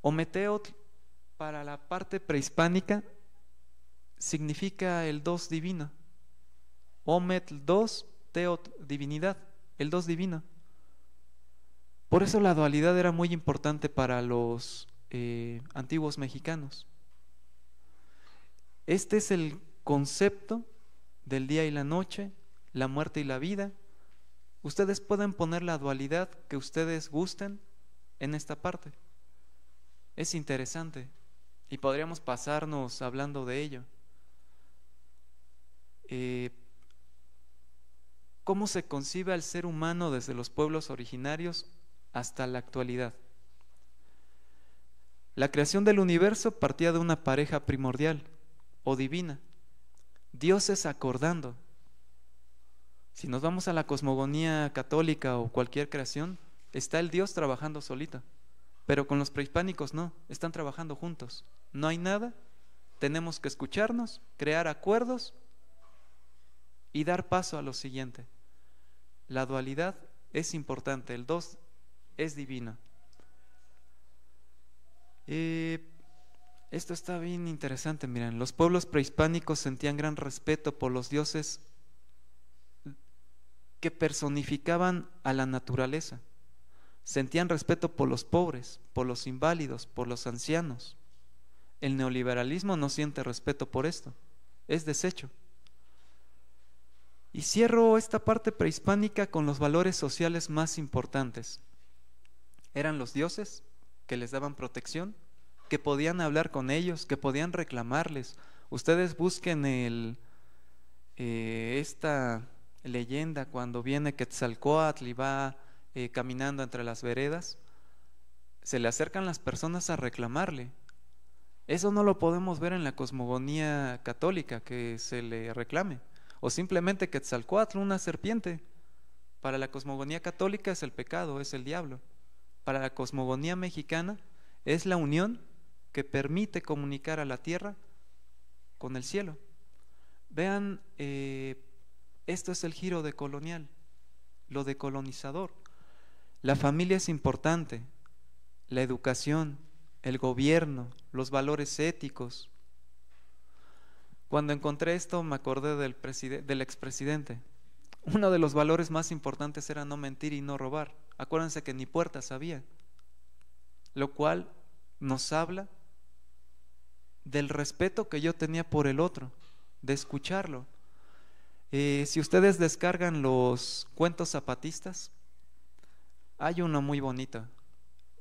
Ometeotl, para la parte prehispánica, significa el dos divino. Ometl, dos, teot, divinidad, el dos divino. Por eso la dualidad era muy importante para los antiguos mexicanos. Este es el concepto del día y la noche, la muerte y la vida. Ustedes pueden poner la dualidad que ustedes gusten en esta parte. Es interesante y podríamos pasarnos hablando de ello. ¿Cómo se concibe al ser humano desde los pueblos originarios hasta la actualidad? La creación del universo partía de una pareja primordial o divina, dioses acordando. Si nos vamos a la cosmogonía católica o cualquier creación, está el Dios trabajando solito, pero con los prehispánicos no, están trabajando juntos. No hay nada, tenemos que escucharnos, crear acuerdos y dar paso a lo siguiente. La dualidad es importante, el dos es divino. Esto está bien interesante, miren, los pueblos prehispánicos sentían gran respeto por los dioses que personificaban a la naturaleza. Sentían respeto por los pobres, por los inválidos, por los ancianos. El neoliberalismo no siente respeto por esto, es desecho. Y cierro esta parte prehispánica con los valores sociales más importantes. Eran los dioses que les daban protección, que podían hablar con ellos, que podían reclamarles. Ustedes busquen esta leyenda cuando viene Quetzalcóatl y va caminando entre las veredas. Se le acercan las personas a reclamarle. Eso no lo podemos ver en la cosmogonía católica que se le reclame. O simplemente Quetzalcóatl, una serpiente. Para la cosmogonía católica es el pecado, es el diablo. Para la cosmogonía mexicana es la unión que permite comunicar a la tierra con el cielo. Vean, esto es el giro decolonial, lo decolonizador. La familia es importante, la educación, el gobierno, los valores éticos. Cuando encontré esto me acordé del expresidente. Uno de los valores más importantes era no mentir y no robar. Acuérdense que ni puertas había, lo cual nos habla del respeto que yo tenía por el otro, de escucharlo. Si ustedes descargan los cuentos zapatistas, hay uno muy bonito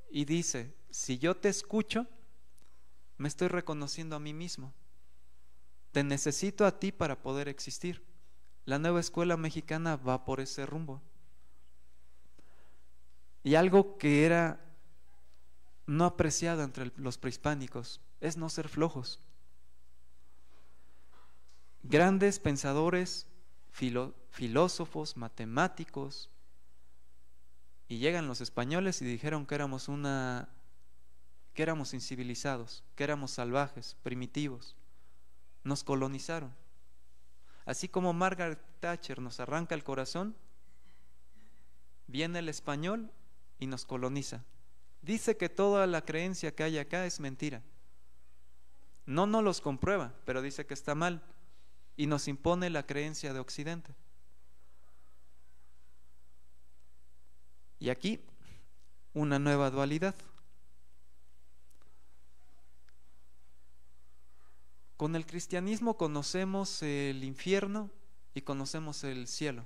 y dice: si yo te escucho, me estoy reconociendo a mí mismo. Te necesito a ti para poder existir. La nueva escuela mexicana va por ese rumbo. Y algo que era no apreciado entre los prehispánicos es no ser flojos. Grandes pensadores, filósofos, matemáticos, y llegan los españoles y dijeron que éramos incivilizados, que éramos salvajes, primitivos. Nos colonizaron. Así como Margaret Thatcher nos arranca el corazón, viene el español y nos coloniza. Dice que toda la creencia que hay acá es mentira. No nos los comprueba, pero dice que está mal y nos impone la creencia de Occidente. Y aquí una nueva dualidad. Con el cristianismo conocemos el infierno y conocemos el cielo,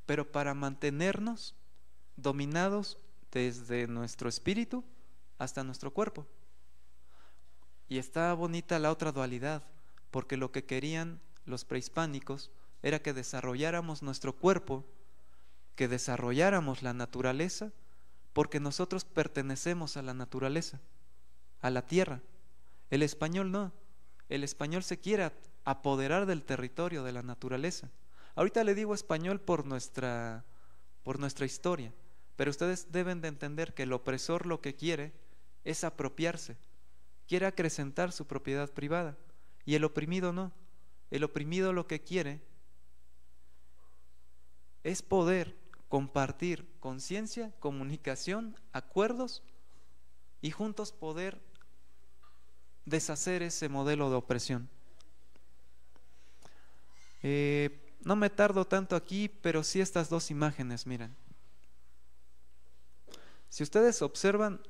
pero para mantenernos dominados desde nuestro espíritu hasta nuestro cuerpo. Y está bonita la otra dualidad, porque lo que querían los prehispánicos era que desarrolláramos nuestro cuerpo, que desarrolláramos la naturaleza, porque nosotros pertenecemos a la naturaleza, a la tierra. El español no. El español se quiere apoderar del territorio, de la naturaleza. Ahorita le digo español por nuestra historia, pero ustedes deben de entender que el opresor lo que quiere es apropiarse, quiere acrecentar su propiedad privada, y el oprimido no. El oprimido lo que quiere es poder compartir conciencia, comunicación, acuerdos, y juntos poder deshacer ese modelo de opresión. No me tardo tanto aquí, pero sí estas dos imágenes, miren. Si ustedes observan,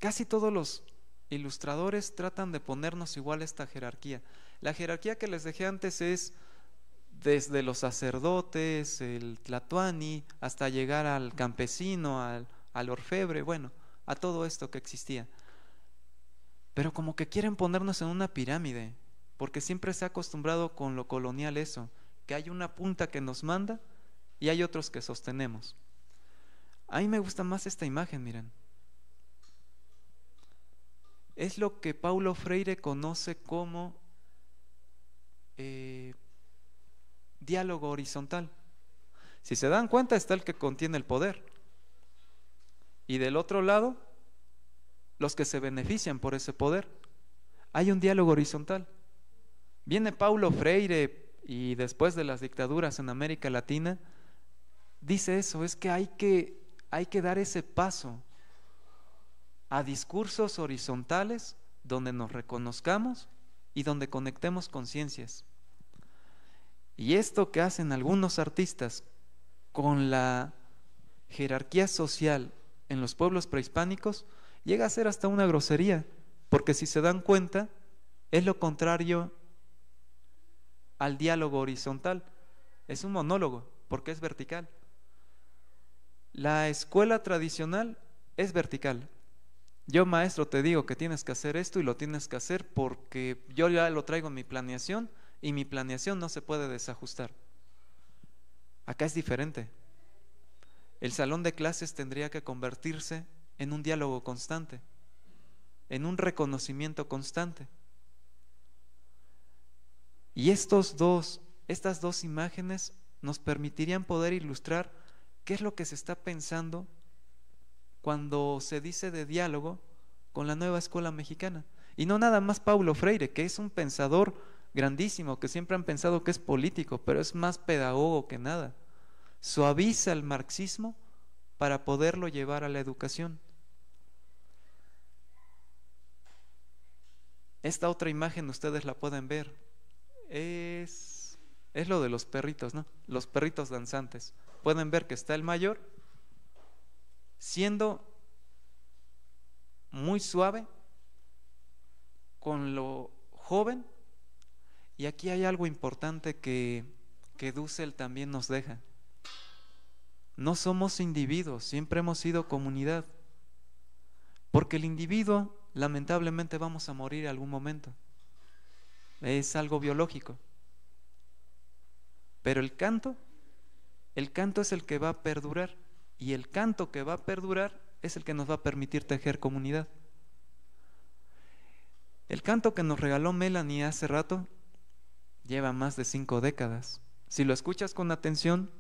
casi todos los ilustradores tratan de ponernos igual esta jerarquía. La jerarquía que les dejé antes es desde los sacerdotes, el tlatoani, hasta llegar al campesino, al orfebre, bueno, a todo esto que existía. Pero como que quieren ponernos en una pirámide, porque siempre se ha acostumbrado con lo colonial eso, que hay una punta que nos manda y hay otros que sostenemos. A mí me gusta más esta imagen, miren. Es lo que Paulo Freire conoce como diálogo horizontal. Si se dan cuenta, está el que contiene el poder, y del otro lado los que se benefician por ese poder. Hay un diálogo horizontal. Viene Paulo Freire y después de las dictaduras en América Latina dice eso, es que hay que dar ese paso a discursos horizontales donde nos reconozcamos y donde conectemos conciencias. Y esto que hacen algunos artistas con la jerarquía social en los pueblos prehispánicos llega a ser hasta una grosería, porque si se dan cuenta, es lo contrario al diálogo horizontal. Es un monólogo, porque es vertical. La escuela tradicional es vertical. Yo, maestro, te digo que tienes que hacer esto y lo tienes que hacer porque yo ya lo traigo en mi planeación y mi planeación no se puede desajustar. Acá es diferente. El salón de clases tendría que convertirse en un diálogo constante. en un reconocimiento constante. Y estas dos imágenes nos permitirían poder ilustrar qué es lo que se está pensando cuando se dice de diálogo con la nueva escuela mexicana. Y no nada más Paulo Freire, que es un pensador grandísimo, que siempre han pensado que es político, pero es más pedagogo que nada. Suaviza el marxismo para poderlo llevar a la educación. Esta otra imagen ustedes la pueden ver. Es lo de los perritos, ¿no? Los perritos danzantes. Pueden ver que está el mayor siendo muy suave con lo joven. Y aquí hay algo importante que Dussel también nos deja. No somos individuos, siempre hemos sido comunidad. Porque el individuo, lamentablemente, vamos a morir en algún momento. Es algo biológico. Pero el canto es el que va a perdurar. Y el canto que va a perdurar es el que nos va a permitir tejer comunidad. El canto que nos regaló Melanie hace rato lleva más de 5 décadas. Si lo escuchas con atención,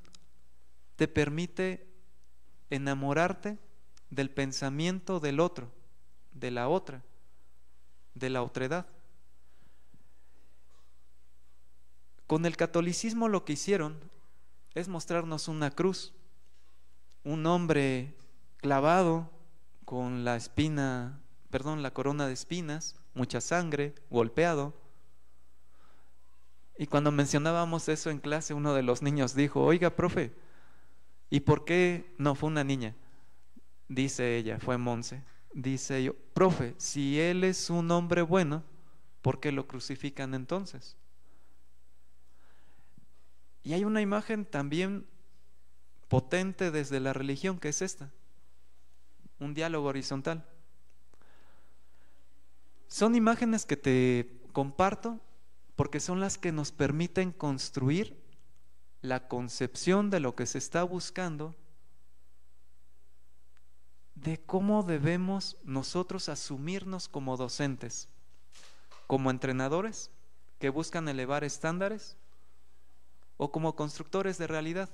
te permite enamorarte del pensamiento del otro, de la otra, de la otredad. Con el catolicismo lo que hicieron es mostrarnos una cruz, un hombre clavado con la corona de espinas, mucha sangre, golpeado. Y cuando mencionábamos eso en clase, uno de los niños dijo: oiga, profe, ¿y por qué? No, fue una niña, dice ella, fue Monse. Dice yo: profe, si él es un hombre bueno, ¿por qué lo crucifican entonces? Y hay una imagen también potente desde la religión, que es esta: un diálogo horizontal. Son imágenes que te comparto porque son las que nos permiten construir la concepción de lo que se está buscando, de cómo debemos nosotros asumirnos como docentes, como entrenadores que buscan elevar estándares, o como constructores de realidad.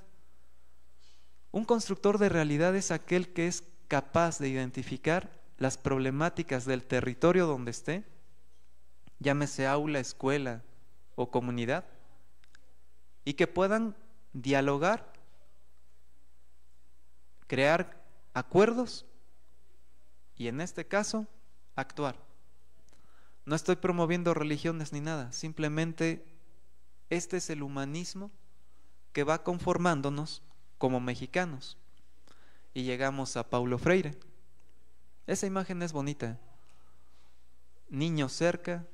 Un constructor de realidad es aquel que es capaz de identificar las problemáticas del territorio donde esté, llámese aula, escuela o comunidad, y que puedan dialogar, crear acuerdos y, en este caso, actuar. No estoy promoviendo religiones ni nada, simplemente este es el humanismo que va conformándonos como mexicanos. Y llegamos a Paulo Freire. Esa imagen es bonita. Niños cerca.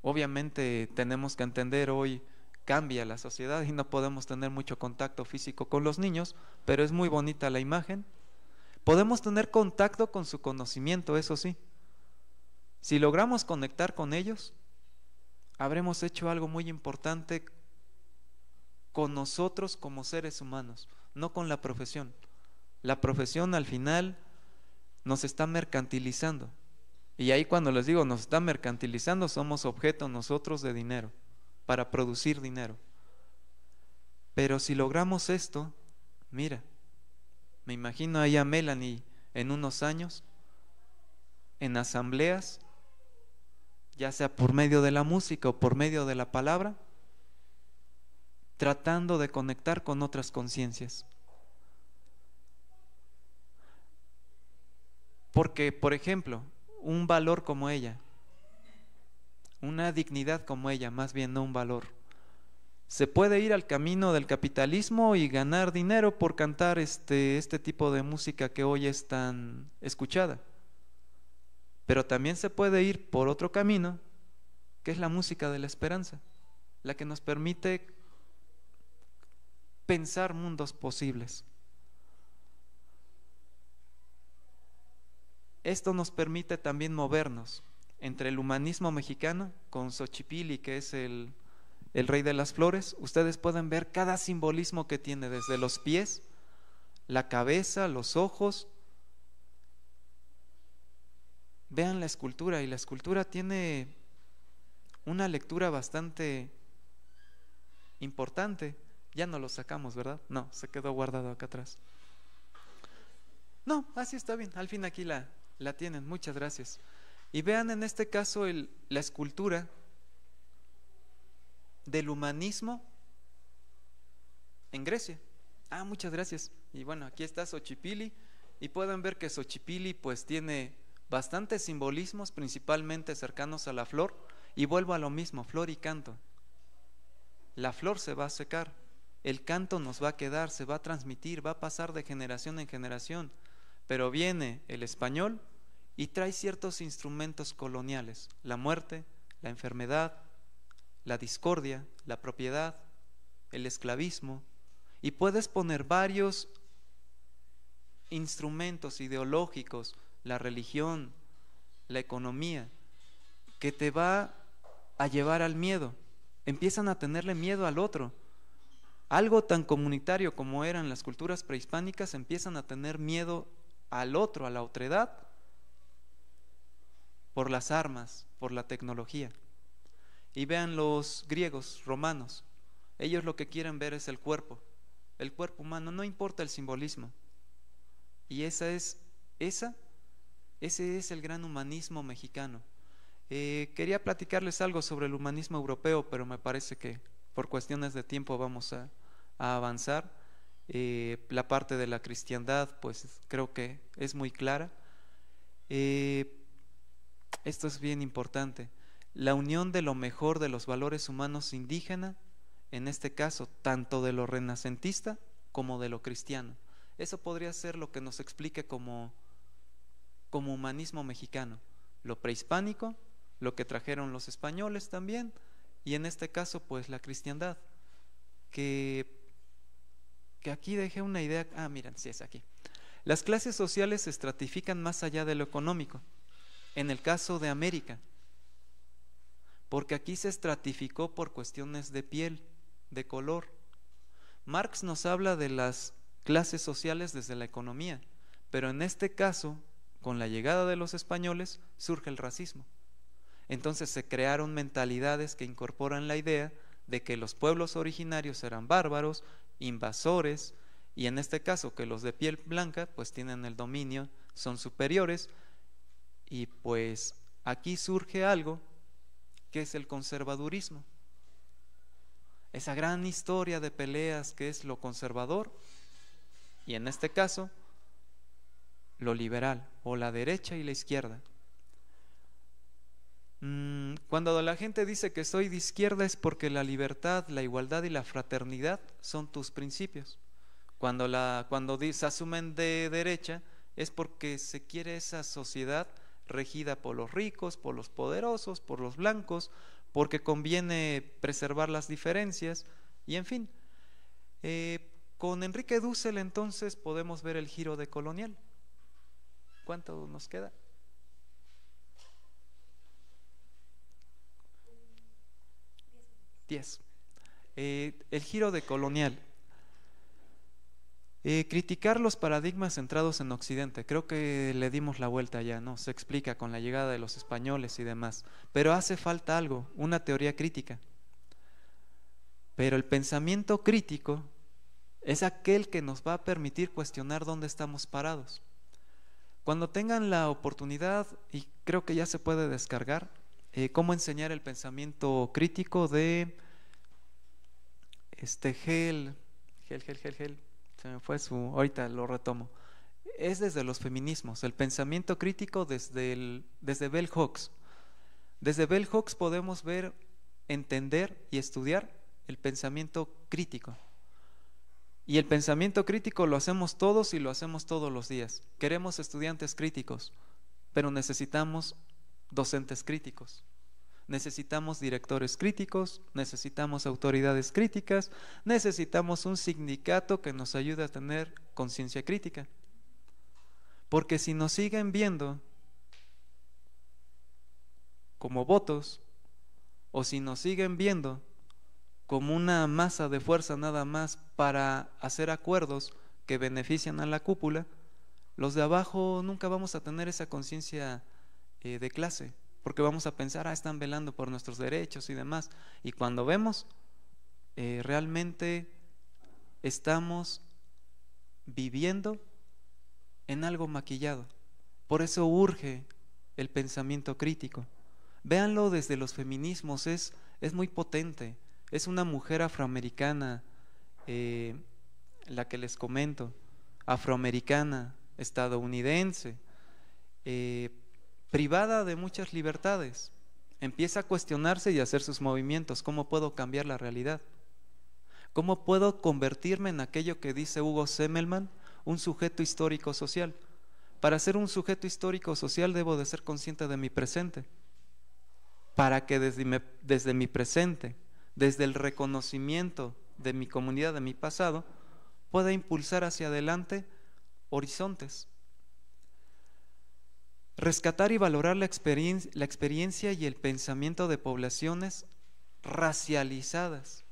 Obviamente tenemos que entender, hoy cambia la sociedad y no podemos tener mucho contacto físico con los niños, pero es muy bonita la imagen. Podemos tener contacto con su conocimiento, eso sí. Si logramos conectar con ellos, habremos hecho algo muy importante con nosotros como seres humanos, no con la profesión. La profesión al final nos está mercantilizando. Y ahí, cuando les digo nos está mercantilizando, somos objeto nosotros de dinero, para producir dinero. Pero si logramos esto, mira, me imagino ahí a Melanie en unos años, en asambleas, ya sea por medio de la música o por medio de la palabra, tratando de conectar con otras conciencias. Porque, por ejemplo, un valor como ella, una dignidad como ella, más bien no un valor, se puede ir al camino del capitalismo y ganar dinero por cantar este tipo de música que hoy es tan escuchada. Pero también se puede ir por otro camino, que es la música de la esperanza, la que nos permite pensar mundos posibles. Esto nos permite también movernos entre el humanismo mexicano, con Xochipilli, que es el rey de las flores. Ustedes pueden ver cada simbolismo que tiene, desde los pies, la cabeza, los ojos, vean la escultura, y la escultura tiene una lectura bastante importante. Ya no lo sacamos, ¿verdad? No, se quedó guardado acá atrás. No, así está bien, al fin aquí la tienen, muchas gracias. Y vean en este caso la escultura del humanismo en Grecia. Ah, muchas gracias. Y bueno, aquí está Xochipilli, y pueden ver que Xochipilli pues tiene bastantes simbolismos, principalmente cercanos a la flor, y vuelvo a lo mismo, flor y canto. La flor se va a secar, el canto nos va a quedar, se va a transmitir, va a pasar de generación en generación, pero viene el español y trae ciertos instrumentos coloniales: la muerte, la enfermedad, la discordia, la propiedad, el esclavismo, y puedes poner varios instrumentos ideológicos, la religión, la economía, que te va a llevar al miedo. Empiezan a tenerle miedo al otro. Algo tan comunitario como eran las culturas prehispánicas, empiezan a tener miedo al otro, a la otredad, por las armas, por la tecnología. Y vean los griegos, romanos, ellos lo que quieren ver es el cuerpo humano, no importa el simbolismo. Y ese es el gran humanismo mexicano. Quería platicarles algo sobre el humanismo europeo, pero me parece que por cuestiones de tiempo vamos a avanzar. La parte de la cristiandad, pues creo que es muy clara. Esto es bien importante: la unión de lo mejor de los valores humanos indígenas, en este caso tanto de lo renacentista como de lo cristiano. Eso podría ser lo que nos explique como humanismo mexicano: lo prehispánico, lo que trajeron los españoles también, y en este caso pues la cristiandad, que aquí dejé una idea. Miren, sí es aquí. Las clases sociales se estratifican más allá de lo económico, en el caso de América, porque aquí se estratificó por cuestiones de piel, de color. Marx nos habla de las clases sociales desde la economía, pero en este caso, con la llegada de los españoles, surge el racismo. Entonces se crearon mentalidades que incorporan la idea de que los pueblos originarios eran bárbaros, invasores, y en este caso que los de piel blanca pues tienen el dominio, son superiores. Y pues aquí surge algo que es el conservadurismo, esa gran historia de peleas que es lo conservador y en este caso lo liberal, o la derecha y la izquierda. Cuando la gente dice que soy de izquierda es porque la libertad, la igualdad y la fraternidad son tus principios. Cuando se asumen de derecha es porque se quiere esa sociedad regida por los ricos, por los poderosos, por los blancos, porque conviene preservar las diferencias, y en fin. Con Enrique Dussel entonces podemos ver el giro decolonial. ¿Cuánto nos queda? 10. El giro decolonial. Criticar los paradigmas centrados en Occidente. Creo que le dimos la vuelta ya, ¿no? Se explica con la llegada de los españoles y demás. Pero hace falta algo, una teoría crítica. Pero el pensamiento crítico es aquel que nos va a permitir cuestionar dónde estamos parados. Cuando tengan la oportunidad, y creo que ya se puede descargar, cómo enseñar el pensamiento crítico de Hegel, se me fue ahorita lo retomo. Es desde los feminismos, el pensamiento crítico desde Bell Hooks. Desde Bell Hooks podemos ver, entender y estudiar el pensamiento crítico. Y el pensamiento crítico lo hacemos todos y lo hacemos todos los días. Queremos estudiantes críticos, pero necesitamos docentes críticos. Necesitamos directores críticos, necesitamos autoridades críticas, necesitamos un sindicato que nos ayude a tener conciencia crítica. Porque si nos siguen viendo como votos, o si nos siguen viendo como una masa de fuerza nada más para hacer acuerdos que benefician a la cúpula, los de abajo nunca vamos a tener esa conciencia de clase, porque vamos a pensar, están velando por nuestros derechos y demás, y cuando vemos, realmente estamos viviendo en algo maquillado. Por eso urge el pensamiento crítico. Véanlo desde los feminismos, es muy potente. Es una mujer afroamericana, la que les comento, afroamericana, estadounidense, privada de muchas libertades. Empieza a cuestionarse y a hacer sus movimientos. ¿Cómo puedo cambiar la realidad? ¿Cómo puedo convertirme en aquello que dice Hugo Semmelmann, un sujeto histórico social? Para ser un sujeto histórico social debo de ser consciente de mi presente, para que desde mi presente, desde el reconocimiento de mi comunidad, de mi pasado, pueda impulsar hacia adelante horizontes. Rescatar y valorar la experiencia y el pensamiento de poblaciones racializadas.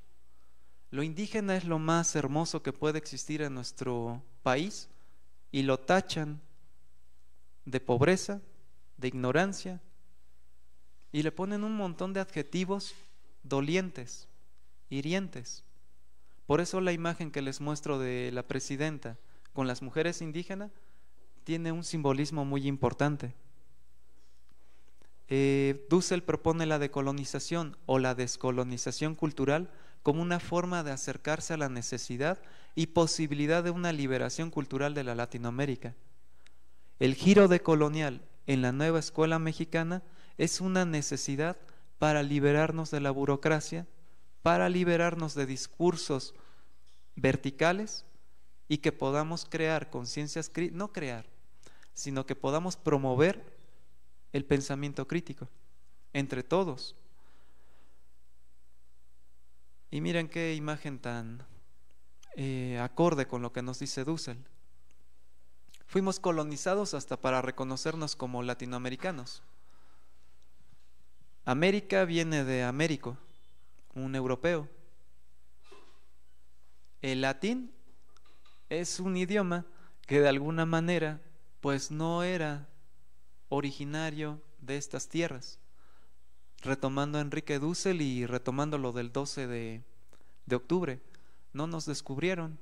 Lo indígena es lo más hermoso que puede existir en nuestro país y lo tachan de pobreza, de ignorancia, y le ponen un montón de adjetivos dolientes, hirientes. Por eso la imagen que les muestro de la presidenta con las mujeres indígenas tiene un simbolismo muy importante. Dussel propone la decolonización o la descolonización cultural como una forma de acercarse a la necesidad y posibilidad de una liberación cultural de la Latinoamérica. El giro decolonial en la nueva escuela mexicana es una necesidad para liberarnos de la burocracia, para liberarnos de discursos verticales y que podamos crear conciencias, no crear, sino que podamos promover el pensamiento crítico entre todos. Y miren qué imagen tan acorde con lo que nos dice Dussel. Fuimos colonizados hasta para reconocernos como latinoamericanos. América viene de Américo, un europeo. El latín es un idioma que de alguna manera pues no era originario de estas tierras. Retomando a Enrique Dussel y retomando lo del 12 de octubre, no nos descubrieron,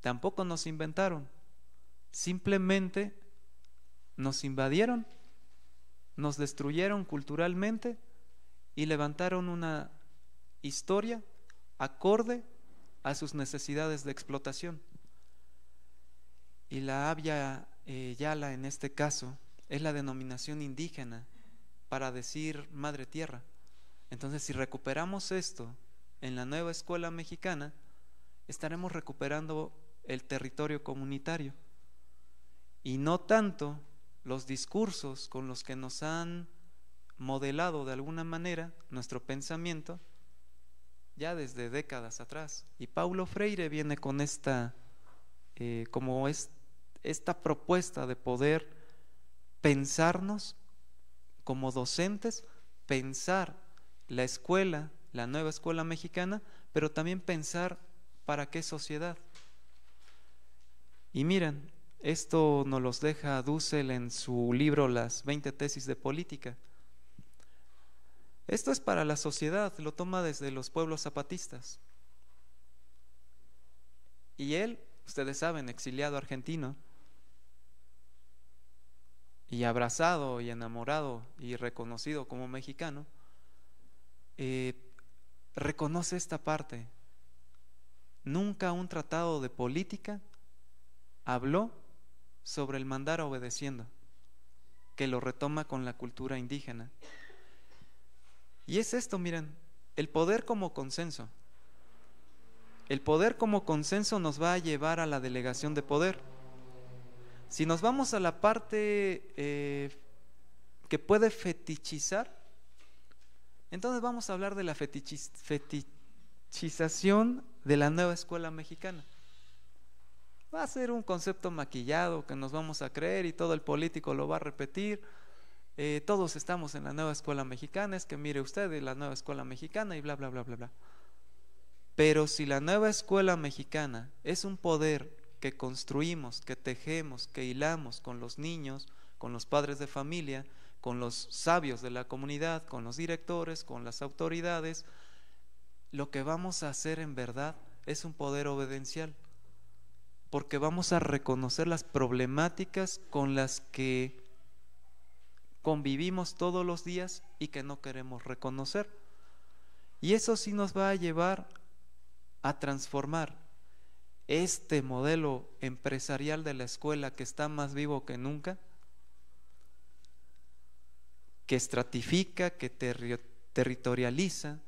tampoco nos inventaron, simplemente nos invadieron, nos destruyeron culturalmente y levantaron una historia acorde a sus necesidades de explotación. Y la Abya Yala en este caso es la denominación indígena para decir madre tierra. Entonces, si recuperamos esto en la nueva escuela mexicana, estaremos recuperando el territorio comunitario y no tanto los discursos con los que nos han modelado de alguna manera nuestro pensamiento ya desde décadas atrás. Y Paulo Freire viene con esta propuesta de poder pensarnos como docentes, pensar la escuela, la nueva escuela mexicana, pero también pensar para qué sociedad. Y miren, esto nos los deja Dussel en su libro Las 20 tesis de política. Esto es para la sociedad, lo toma desde los pueblos zapatistas. Y él, ustedes saben, exiliado argentino, y abrazado y enamorado y reconocido como mexicano, reconoce esta parte. Nunca un tratado de política habló sobre el mandar obedeciendo, que lo retoma con la cultura indígena. Y es esto, miren, el poder como consenso. El poder como consenso nos va a llevar a la delegación de poder. Si nos vamos a la parte que puede fetichizar, entonces vamos a hablar de la fetichización de la nueva escuela mexicana. Va a ser un concepto maquillado que nos vamos a creer y todo el político lo va a repetir. Todos estamos en la nueva escuela mexicana, es que mire usted la nueva escuela mexicana y bla, bla, bla, bla, bla. Pero si la nueva escuela mexicana es un poder que construimos, que tejemos, que hilamos con los niños, con los padres de familia, con los sabios de la comunidad, con los directores, con las autoridades, lo que vamos a hacer en verdad es un poder obediencial, porque vamos a reconocer las problemáticas con las que convivimos todos los días y que no queremos reconocer. Y eso sí nos va a llevar a transformar este modelo empresarial de la escuela, que está más vivo que nunca, que estratifica, que territorializa,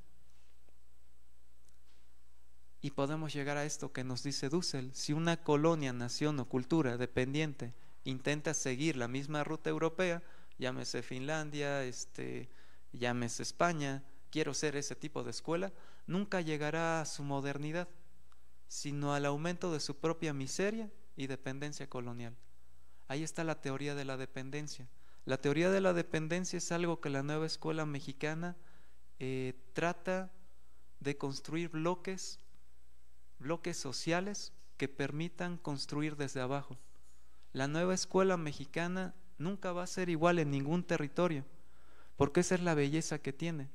y podemos llegar a esto que nos dice Dussel: si una colonia, nación o cultura dependiente intenta seguir la misma ruta europea, llámese Finlandia, llámese España, quiero ser ese tipo de escuela, nunca llegará a su modernidad, sino al aumento de su propia miseria y dependencia colonial. Ahí está la teoría de la dependencia. La teoría de la dependencia es algo que la nueva escuela mexicana trata de construir bloques sociales que permitan construir desde abajo. La nueva escuela mexicana nunca va a ser igual en ningún territorio, porque esa es la belleza que tiene.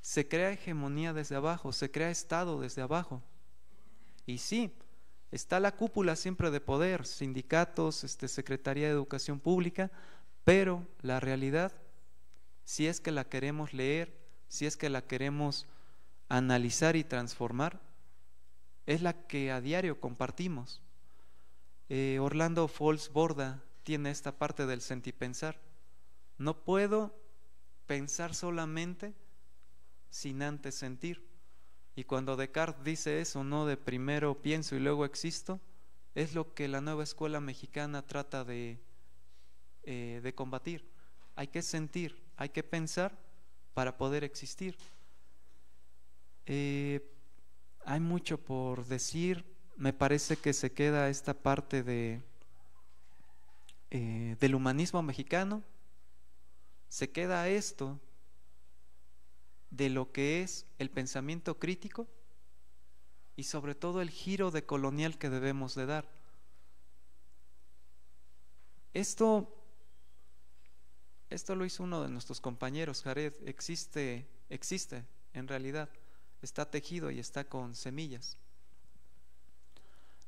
Se crea hegemonía desde abajo, se crea Estado desde abajo. Y sí, está la cúpula siempre de poder, sindicatos, Secretaría de Educación Pública, pero la realidad, si es que la queremos leer, si es que la queremos analizar y transformar, es la que a diario compartimos. Orlando Fols Borda tiene esta parte del sentipensar. No puedo pensar solamente sin antes sentir. Y cuando Descartes dice eso, no de primero pienso y luego existo, es lo que la nueva escuela mexicana trata de combatir. Hay que sentir, hay que pensar para poder existir. Hay mucho por decir. Me parece que se queda esta parte del humanismo mexicano, se queda esto de lo que es el pensamiento crítico y sobre todo el giro decolonial que debemos de dar. Esto lo hizo uno de nuestros compañeros, Jared. Existe en realidad, está tejido y está con semillas.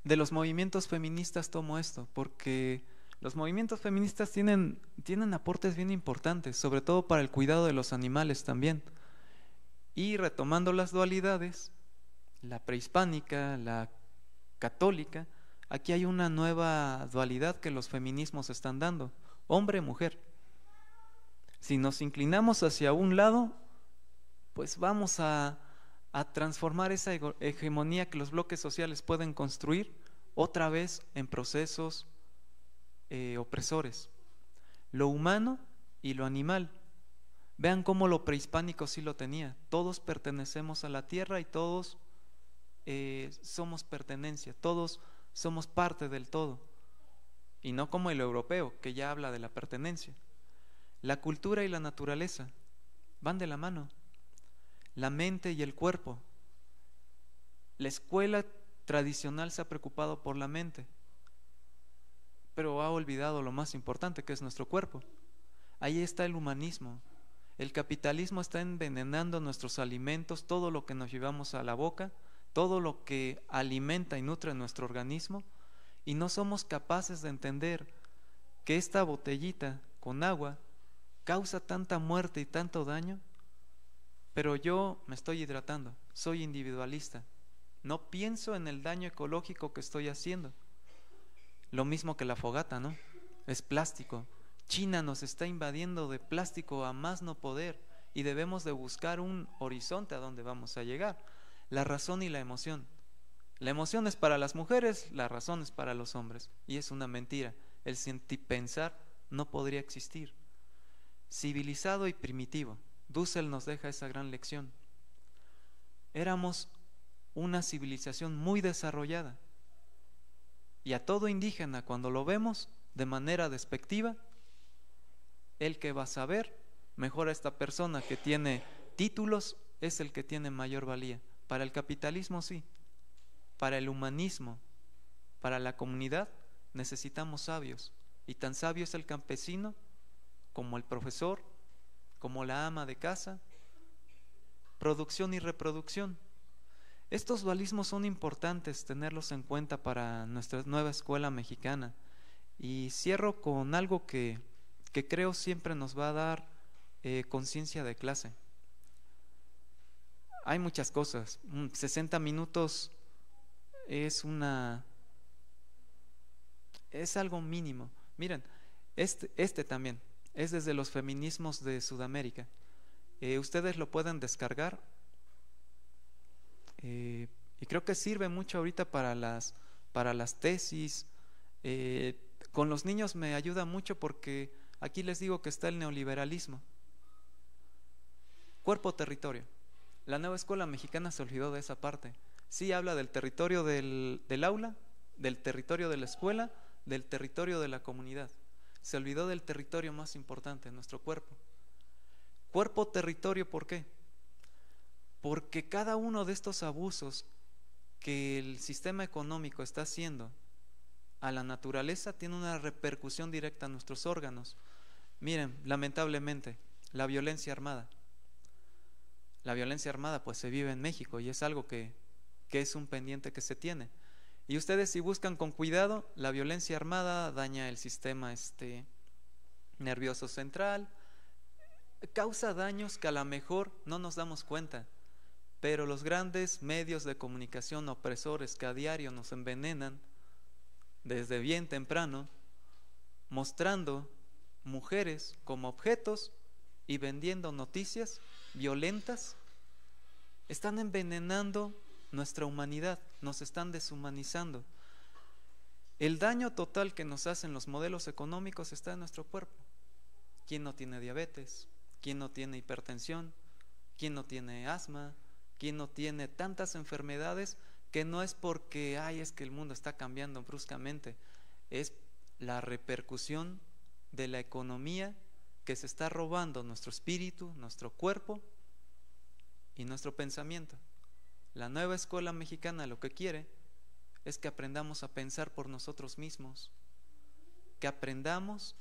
De los movimientos feministas tomo esto, porque los movimientos feministas tienen aportes bien importantes, sobre todo para el cuidado de los animales también. Y retomando las dualidades, la prehispánica, la católica, aquí hay una nueva dualidad que los feminismos están dando: hombre-mujer. Si nos inclinamos hacia un lado, pues vamos a transformar esa hegemonía que los bloques sociales pueden construir otra vez en procesos opresores. Lo humano y lo animal. Vean cómo lo prehispánico sí lo tenía. Todos pertenecemos a la tierra y todos somos pertenencia, todos somos parte del todo. Y no como el europeo, que ya habla de la pertenencia. La cultura y la naturaleza van de la mano. La mente y el cuerpo. La escuela tradicional se ha preocupado por la mente, pero ha olvidado lo más importante, que es nuestro cuerpo. Ahí está el humanismo. El capitalismo está envenenando nuestros alimentos, todo lo que nos llevamos a la boca, todo lo que alimenta y nutre nuestro organismo, y no somos capaces de entender que esta botellita con agua causa tanta muerte y tanto daño. Pero yo me estoy hidratando, soy individualista, no pienso en el daño ecológico que estoy haciendo. Lo mismo que la fogata, ¿no? Es plástico. China nos está invadiendo de plástico a más no poder, y debemos de buscar un horizonte a donde vamos a llegar. La razón y la emoción. La emoción es para las mujeres, la razón es para los hombres, y es una mentira. El sentipensar no podría existir. Civilizado y primitivo. Dussel nos deja esa gran lección. Éramos una civilización muy desarrollada, y a todo indígena, cuando lo vemos de manera despectiva, el que va a saber mejor a esta persona que tiene títulos es el que tiene mayor valía. Para el capitalismo sí, para el humanismo, para la comunidad necesitamos sabios, y tan sabio es el campesino como el profesor, como la ama de casa. Producción y reproducción. Estos dualismos son importantes tenerlos en cuenta para nuestra nueva escuela mexicana. Y cierro con algo que creo siempre nos va a dar conciencia de clase. Hay muchas cosas. 60 minutos es algo mínimo. Miren, este también es desde los feminismos de Sudamérica. Ustedes lo pueden descargar y creo que sirve mucho ahorita para las tesis. Con los niños me ayuda mucho porque aquí les digo que está el neoliberalismo. Cuerpo-territorio. La nueva escuela mexicana se olvidó de esa parte. Sí habla del territorio del aula, del territorio de la escuela, del territorio de la comunidad. Se olvidó del territorio más importante, nuestro cuerpo. Cuerpo-territorio, ¿por qué? Porque cada uno de estos abusos que el sistema económico está haciendo a la naturaleza tiene una repercusión directa a nuestros órganos. Miren, lamentablemente, la violencia armada. La violencia armada pues se vive en México y es algo que es un pendiente que se tiene. Y ustedes, si buscan con cuidado, la violencia armada daña el sistema nervioso central, causa daños que a lo mejor no nos damos cuenta, pero los grandes medios de comunicación opresores que a diario nos envenenan desde bien temprano, mostrando mujeres como objetos y vendiendo noticias violentas, están envenenando nuestra humanidad, nos están deshumanizando. El daño total que nos hacen los modelos económicos está en nuestro cuerpo. ¿Quién no tiene diabetes? ¿Quién no tiene hipertensión? ¿Quién no tiene asma? ¿Quién no tiene tantas enfermedades que no es porque es que el mundo está cambiando bruscamente? Es la repercusión de la economía que se está robando nuestro espíritu, nuestro cuerpo y nuestro pensamiento. La nueva escuela mexicana lo que quiere es que aprendamos a pensar por nosotros mismos, que aprendamos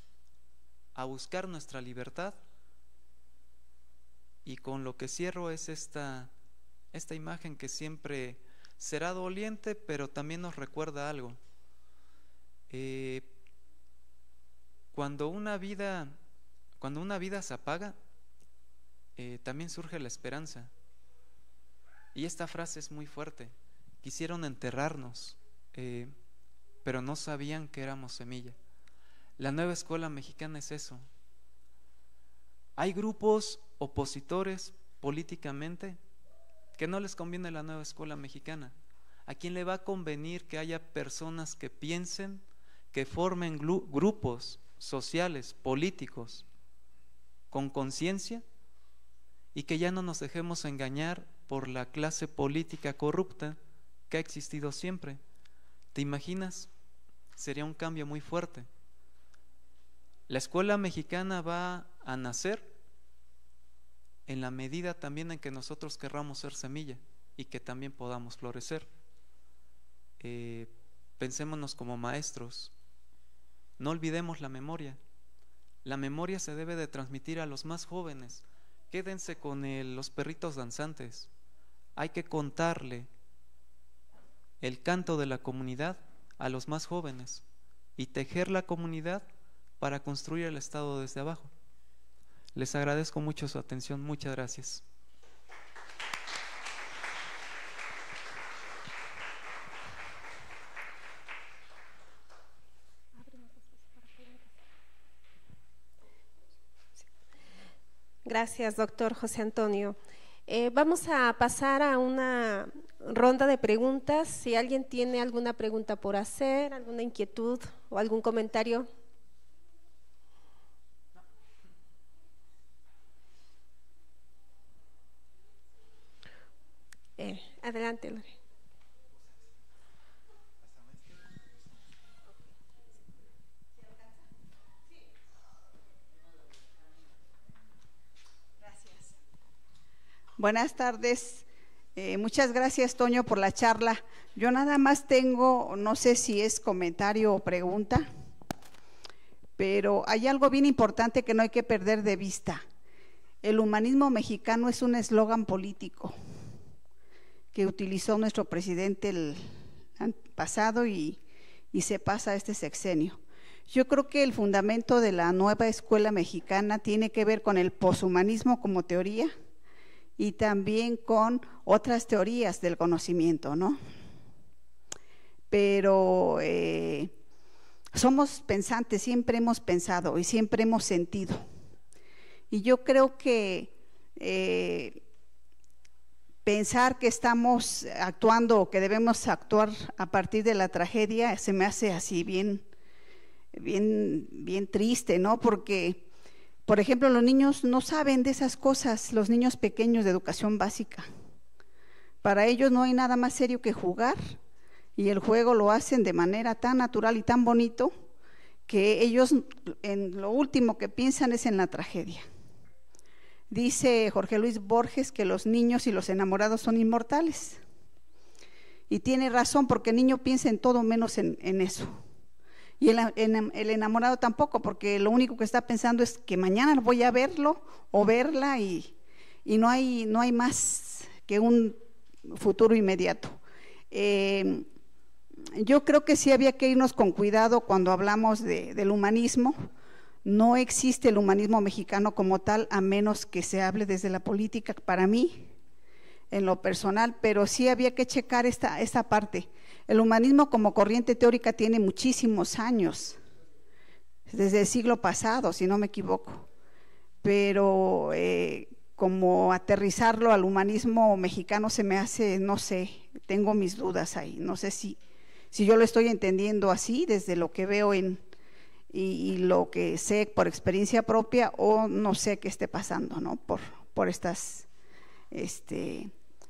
a buscar nuestra libertad. Y con lo que cierro es esta imagen que siempre será doliente, pero también nos recuerda algo. Cuando una vida se apaga, también surge la esperanza. Y esta frase es muy fuerte. Quisieron enterrarnos, pero no sabían que éramos semilla. La nueva escuela mexicana es eso. Hay grupos opositores políticamente que no les conviene la nueva escuela mexicana. ¿A quién le va a convenir que haya personas que piensen, que formen grupos sociales, políticos, con conciencia, y que ya no nos dejemos engañar por la clase política corrupta que ha existido siempre? ¿Te imaginas? Sería un cambio muy fuerte. La escuela mexicana va a nacer en la medida también en que nosotros querramos ser semilla y que también podamos florecer. Pensémonos como maestros. No olvidemos la memoria. La memoria se debe de transmitir a los más jóvenes. Quédense con los perritos danzantes. Hay que contarle el canto de la comunidad a los más jóvenes y tejer la comunidad para construir el Estado desde abajo. Les agradezco mucho su atención. Muchas gracias. Gracias, doctor José Antonio. Vamos a pasar a una ronda de preguntas. Si alguien tiene alguna pregunta por hacer, alguna inquietud o algún comentario. Adelante, Lore. Gracias. Buenas tardes. Muchas gracias, Toño, por la charla. Yo nada más tengo, no sé si es comentario o pregunta, pero hay algo bien importante que no hay que perder de vista. El humanismo mexicano es un eslogan político que utilizó nuestro presidente el pasado y se pasa a este sexenio. Yo creo que el fundamento de la nueva escuela mexicana tiene que ver con el poshumanismo como teoría y también con otras teorías del conocimiento, ¿no? Pero somos pensantes, siempre hemos pensado y siempre hemos sentido. Y yo creo que pensar que estamos actuando o que debemos actuar a partir de la tragedia se me hace así bien triste, ¿no? Porque, por ejemplo, los niños no saben de esas cosas, los niños pequeños de educación básica. Para ellos no hay nada más serio que jugar, y el juego lo hacen de manera tan natural y tan bonito que ellos en lo último que piensan es en la tragedia. Dice Jorge Luis Borges que los niños y los enamorados son inmortales. Y tiene razón, porque el niño piensa en todo menos en eso. Y el enamorado tampoco, porque lo único que está pensando es que mañana voy a verlo o verla y no hay más que un futuro inmediato. Yo creo que sí había que irnos con cuidado cuando hablamos del humanismo. No existe el humanismo mexicano como tal, a menos que se hable desde la política, para mí, en lo personal, pero sí había que checar esta parte. El humanismo como corriente teórica tiene muchísimos años, desde el siglo pasado, si no me equivoco, pero como aterrizarlo al humanismo mexicano se me hace, no sé, tengo mis dudas ahí, no sé si yo lo estoy entendiendo así, desde lo que veo y lo que sé por experiencia propia, o no sé qué esté pasando, ¿no? Por estas,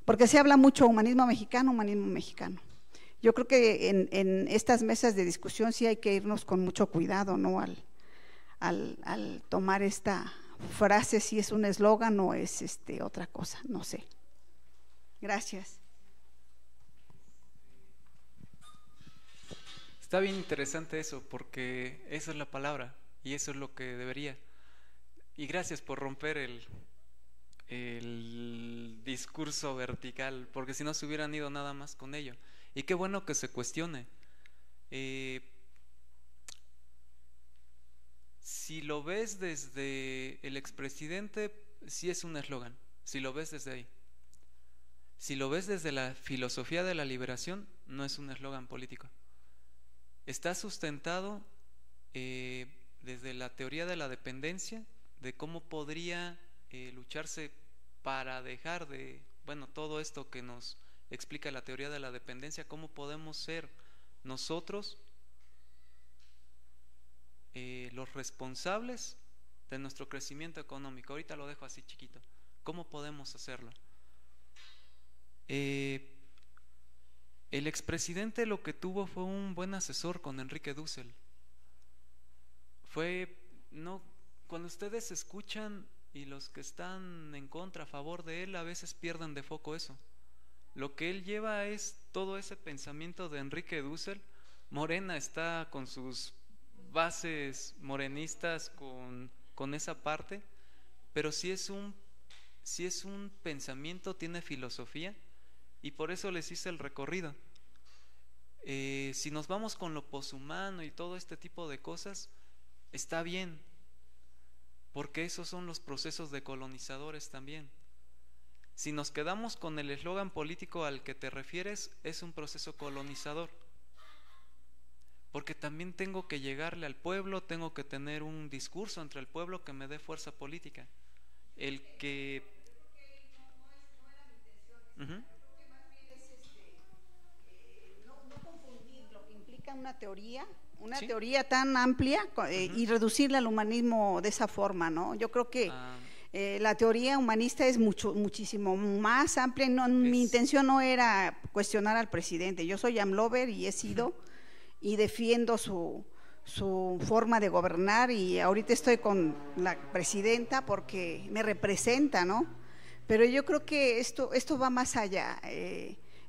porque se habla mucho humanismo mexicano. Yo creo que en estas mesas de discusión sí hay que irnos con mucho cuidado, ¿no? Al tomar esta frase, si es un eslogan o es otra cosa, no sé. Gracias. Está bien interesante eso, porque esa es la palabra y eso es lo que debería. Y gracias por romper el discurso vertical, porque si no se hubieran ido nada más con ello. Y qué bueno que se cuestione. Si lo ves desde el expresidente, sí es un eslogan, si lo ves desde ahí. Si lo ves desde la filosofía de la liberación, no es un eslogan político. Está sustentado desde la teoría de la dependencia, de cómo podría lucharse para dejar de, bueno, todo esto que nos explica la teoría de la dependencia, cómo podemos ser nosotros los responsables de nuestro crecimiento económico. Ahorita lo dejo así chiquito. ¿Cómo podemos hacerlo? El expresidente lo que tuvo fue un buen asesor con Enrique Dussel. Cuando ustedes escuchan y los que están en contra, a favor de él, a veces pierden de foco eso. Lo que él lleva es todo ese pensamiento de Enrique Dussel. Morena está con sus bases morenistas, con esa parte, pero sí es un pensamiento, tiene filosofía. Y por eso les hice el recorrido. Si nos vamos con lo poshumano y todo este tipo de cosas, está bien, porque esos son los procesos decolonizadores también. Si nos quedamos con el eslogan político al que te refieres, es un proceso colonizador, porque también tengo que llegarle al pueblo, tengo que tener un discurso entre el pueblo que me dé fuerza política. El que... Una ¿Sí? teoría tan amplia y reducirla al humanismo de esa forma, ¿no? Yo creo que la teoría humanista es muchísimo más amplia. Mi intención no era cuestionar al presidente. Yo soy amlover y he sido y defiendo su forma de gobernar, y ahorita estoy con la presidenta porque me representa, ¿no? Pero yo creo que esto va más allá.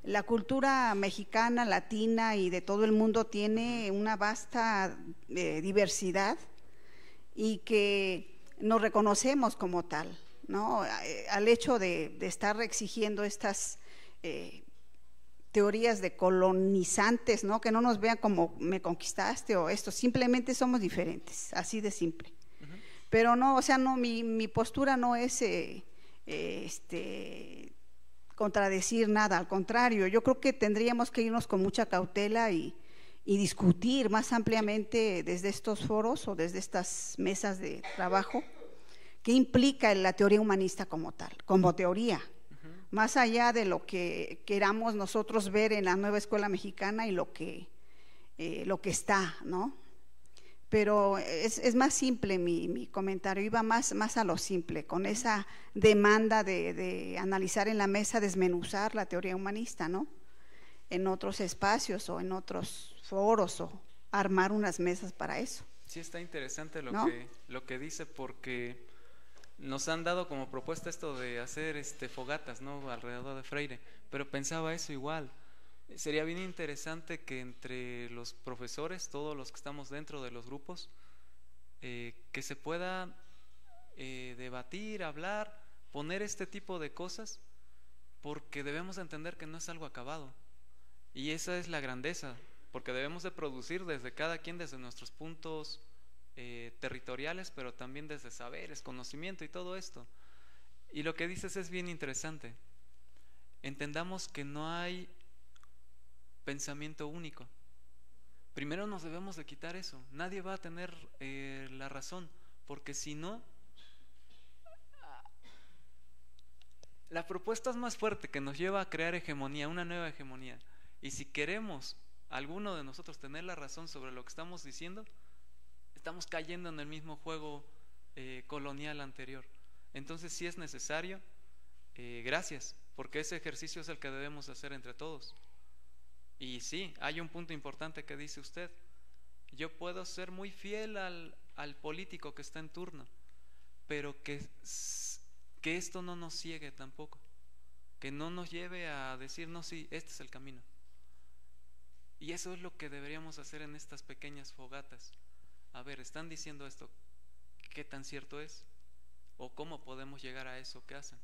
La cultura mexicana, latina y de todo el mundo tiene una vasta diversidad y que nos reconocemos como tal, ¿no? Al hecho de estar exigiendo estas teorías de colonizantes, ¿no? Que no nos vean como me conquistaste o esto, simplemente somos diferentes, así de simple. Pero no, o sea, no, mi postura no es contradecir nada, al contrario, yo creo que tendríamos que irnos con mucha cautela y discutir más ampliamente desde estos foros o desde estas mesas de trabajo qué implica la teoría humanista como tal, como teoría, más allá de lo que queramos nosotros ver en la nueva escuela mexicana y lo que está, ¿no? Pero es más simple mi comentario, iba más a lo simple, con esa demanda de analizar en la mesa, desmenuzar la teoría humanista, ¿no? En otros espacios o en otros foros o armar unas mesas para eso. Sí, está interesante ¿no? lo que dice, porque nos han dado como propuesta esto de hacer fogatas, ¿no? Alrededor de Freire, pero pensaba eso igual. Sería bien interesante que entre los profesores, todos los que estamos dentro de los grupos, que se pueda debatir, hablar, poner este tipo de cosas, porque debemos entender que no es algo acabado, y esa es la grandeza, porque debemos de producir desde cada quien, desde nuestros puntos territoriales, pero también desde saberes, conocimiento y todo esto. Y lo que dices es bien interesante. Entendamos que no hay pensamiento único. Primero nos debemos de quitar eso. Nadie va a tener la razón, porque si no, la propuesta es más fuerte, que nos lleva a crear hegemonía, una nueva hegemonía. Y si queremos alguno de nosotros tener la razón sobre lo que estamos diciendo, estamos cayendo en el mismo juego colonial anterior. Entonces sí es necesario, gracias, porque ese ejercicio es el que debemos hacer entre todos. Y sí, hay un punto importante que dice usted: yo puedo ser muy fiel al político que está en turno, pero que esto no nos ciegue tampoco, que no nos lleve a decir, no, sí, este es el camino. Y eso es lo que deberíamos hacer en estas pequeñas fogatas. A ver, están diciendo esto, ¿qué tan cierto es? ¿O cómo podemos llegar a eso que hacen?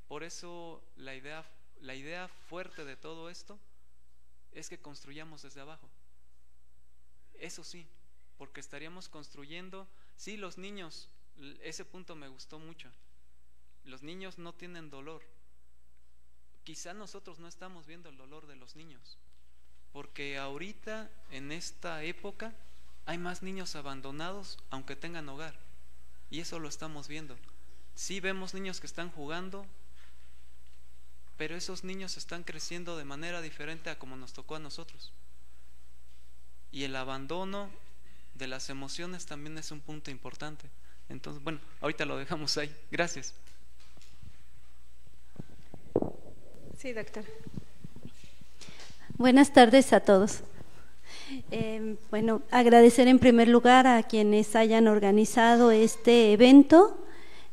Por eso la idea fuerte de todo esto es que construyamos desde abajo. Eso sí, porque estaríamos construyendo. Sí, los niños, ese punto me gustó mucho. Los niños no tienen dolor. Quizá nosotros no estamos viendo el dolor de los niños, porque ahorita, en esta época, hay más niños abandonados aunque tengan hogar, y eso lo estamos viendo. Sí vemos niños que están jugando, pero esos niños están creciendo de manera diferente a como nos tocó a nosotros. Y el abandono de las emociones también es un punto importante. Entonces, bueno, ahorita lo dejamos ahí. Gracias. Sí, doctora. Buenas tardes a todos. Bueno, agradecer en primer lugar a quienes hayan organizado este evento.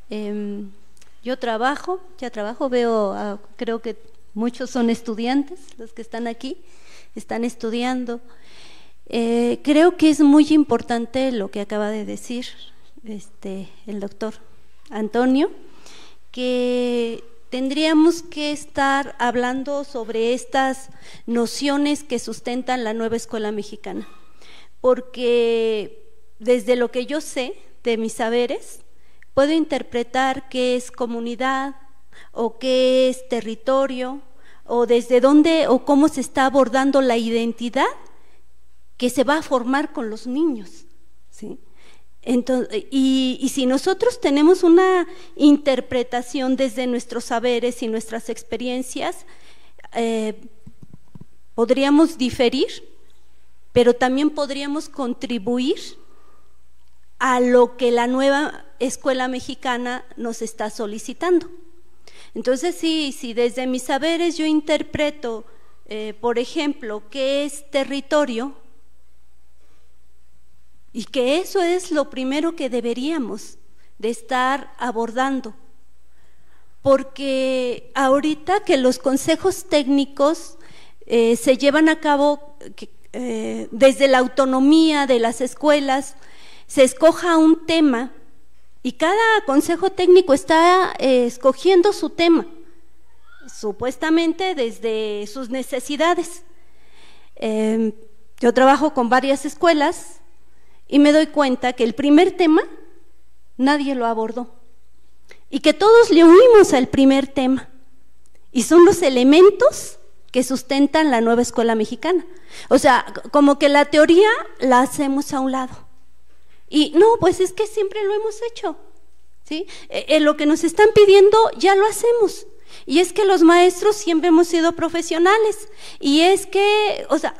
Yo ya trabajo, veo, creo que muchos son estudiantes, los que están aquí, están estudiando. Creo que es muy importante lo que acaba de decir el doctor Antonio, que tendríamos que estar hablando sobre estas nociones que sustentan la nueva escuela mexicana, porque desde lo que yo sé de mis saberes, puedo interpretar qué es comunidad o qué es territorio, o desde dónde o cómo se está abordando la identidad que se va a formar con los niños, ¿sí? Entonces, y si nosotros tenemos una interpretación desde nuestros saberes y nuestras experiencias, podríamos diferir, pero también podríamos contribuir a lo que la nueva escuela mexicana nos está solicitando. Entonces, si desde mis saberes yo interpreto, por ejemplo, qué es territorio, y que eso es lo primero que deberíamos de estar abordando, porque ahorita que los consejos técnicos se llevan a cabo desde la autonomía de las escuelas, se escoja un tema y cada consejo técnico está escogiendo su tema, supuestamente desde sus necesidades. Yo trabajo con varias escuelas y me doy cuenta que el primer tema nadie lo abordó y que todos le huimos al primer tema, y son los elementos que sustentan la nueva escuela mexicana. O sea, como que la teoría la hacemos a un lado y no, pues es que siempre lo hemos hecho, ¿sí? Lo que nos están pidiendo ya lo hacemos, y es que los maestros siempre hemos sido profesionales, y es que, o sea,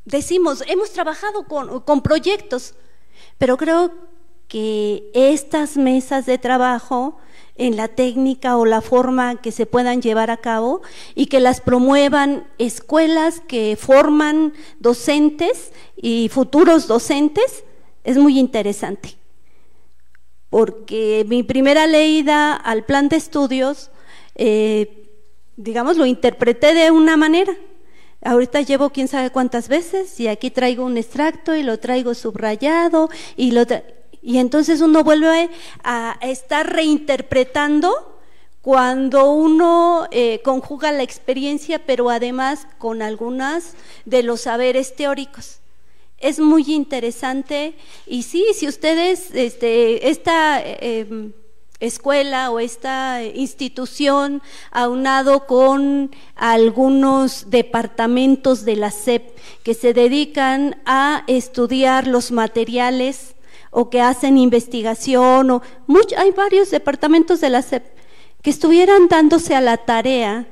decimos, hemos trabajado con proyectos, pero creo que estas mesas de trabajo en la técnica o la forma que se puedan llevar a cabo y que las promuevan escuelas que forman docentes y futuros docentes, es muy interesante. Porque mi primera leída al plan de estudios, digamos, lo interpreté de una manera. Ahorita llevo quién sabe cuántas veces y aquí traigo un extracto y lo traigo subrayado y entonces uno vuelve a estar reinterpretando cuando uno conjuga la experiencia, pero además con algunas de los saberes teóricos. Es muy interesante, y sí, si ustedes, esta escuela o esta institución, aunado con algunos departamentos de la SEP que se dedican a estudiar los materiales o que hacen investigación, hay varios departamentos de la SEP que estuvieran dándose a la tarea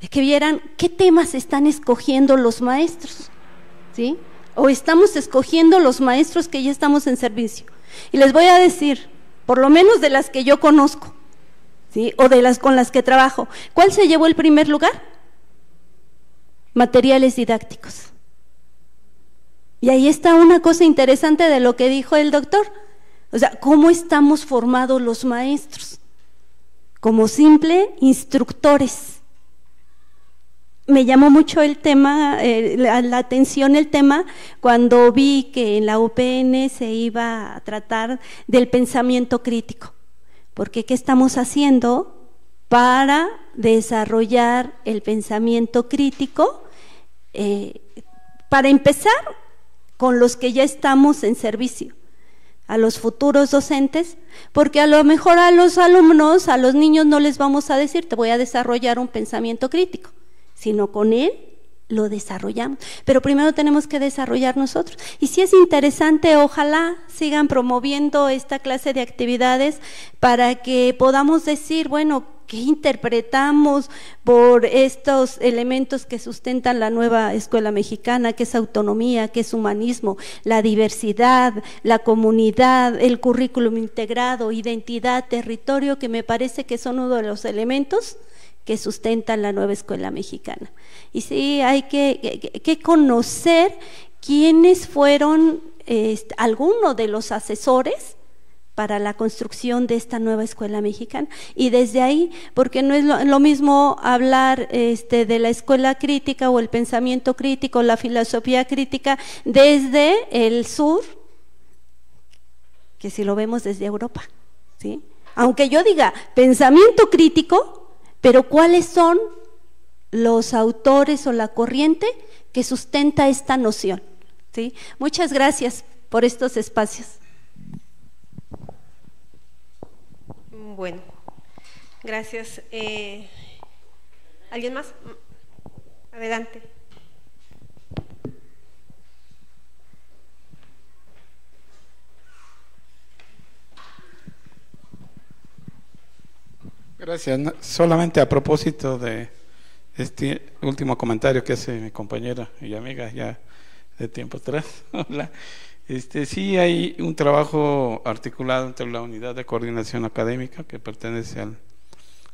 de que vieran qué temas están escogiendo los maestros, ¿sí? O estamos escogiendo los maestros que ya estamos en servicio. Y les voy a decir, por lo menos de las que yo conozco, ¿sí? O de las con las que trabajo, ¿cuál se llevó el primer lugar? Materiales didácticos. Y ahí está una cosa interesante de lo que dijo el doctor. O sea, ¿cómo estamos formados los maestros? Como simple instructores. Me llamó mucho el tema, la atención el tema, cuando vi que en la UPN se iba a tratar del pensamiento crítico. Porque ¿qué estamos haciendo para desarrollar el pensamiento crítico? Para empezar, con los que ya estamos en servicio, a los futuros docentes, porque a lo mejor a los alumnos, a los niños no les vamos a decir, te voy a desarrollar un pensamiento crítico, sino con él lo desarrollamos, pero primero tenemos que desarrollar nosotros. Y si es interesante, ojalá sigan promoviendo esta clase de actividades para que podamos decir, bueno, ¿qué interpretamos por estos elementos que sustentan la nueva escuela mexicana? ¿Qué es autonomía? ¿Qué es humanismo? La diversidad, la comunidad, el currículum integrado, identidad, territorio, que me parece que son uno de los elementos que sustentan la nueva escuela mexicana. Y sí, hay que conocer quiénes fueron algunos de los asesores para la construcción de esta nueva escuela mexicana, y desde ahí, porque no es lo mismo hablar de la escuela crítica o el pensamiento crítico, la filosofía crítica desde el sur, que si lo vemos desde Europa, ¿sí? Aunque yo diga pensamiento crítico, pero ¿cuáles son los autores o la corriente que sustenta esta noción? ¿Sí? Muchas gracias por estos espacios. Bueno, gracias. ¿Alguien más? Adelante. Gracias. Solamente a propósito de este último comentario que hace mi compañera y amiga ya de tiempo atrás. Hola. Sí hay un trabajo articulado entre la unidad de coordinación académica que pertenece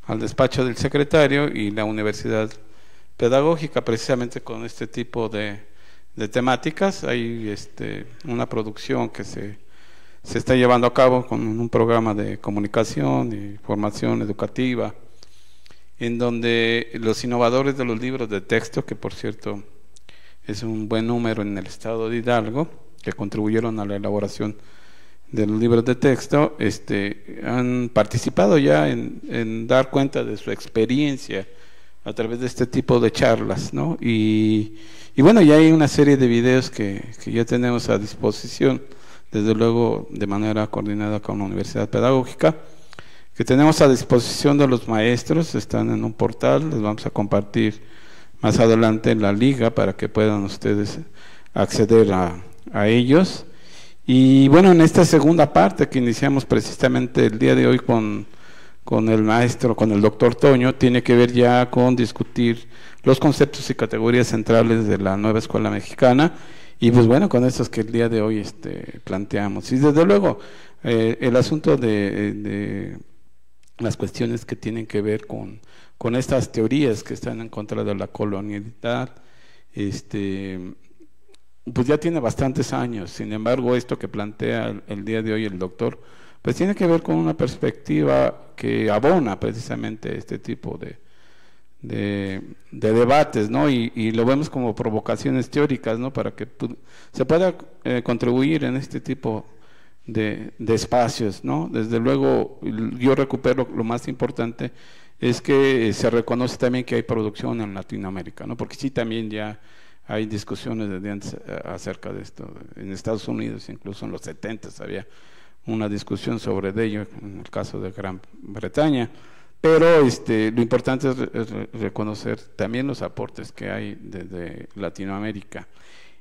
al despacho del secretario y la universidad pedagógica, precisamente con este tipo de temáticas. Hay una producción que se está llevando a cabo con un programa de comunicación y formación educativa, en donde los innovadores de los libros de texto, que por cierto es un buen número en el estado de Hidalgo, que contribuyeron a la elaboración los libros de texto, han participado ya en dar cuenta de su experiencia a través de este tipo de charlas, ¿no? Y bueno, ya hay una serie de videos que ya tenemos a disposición, desde luego de manera coordinada con la Universidad Pedagógica, que tenemos a disposición de los maestros, están en un portal, les vamos a compartir más adelante en la liga para que puedan ustedes acceder a ellos. Y bueno, en esta segunda parte que iniciamos precisamente el día de hoy con el maestro, con el doctor Toño, tiene que ver ya con discutir los conceptos y categorías centrales de la nueva escuela mexicana, y pues bueno, con estos que el día de hoy planteamos. Y desde luego, el asunto de las cuestiones que tienen que ver con estas teorías que están en contra de la colonialidad, pues ya tiene bastantes años. Sin embargo, esto que plantea el día de hoy el doctor, pues tiene que ver con una perspectiva que abona precisamente este tipo de debates, ¿no? Y lo vemos como provocaciones teóricas, ¿no? Para que se pueda contribuir en este tipo de espacios, ¿no? Desde luego, yo recupero lo más importante, es que se reconoce también que hay producción en Latinoamérica, ¿no? Porque sí, también ya hay discusiones desde antes acerca de esto. En Estados Unidos, incluso en los 70s, había una discusión sobre ello, en el caso de Gran Bretaña. Pero lo importante es reconocer también los aportes que hay desde Latinoamérica.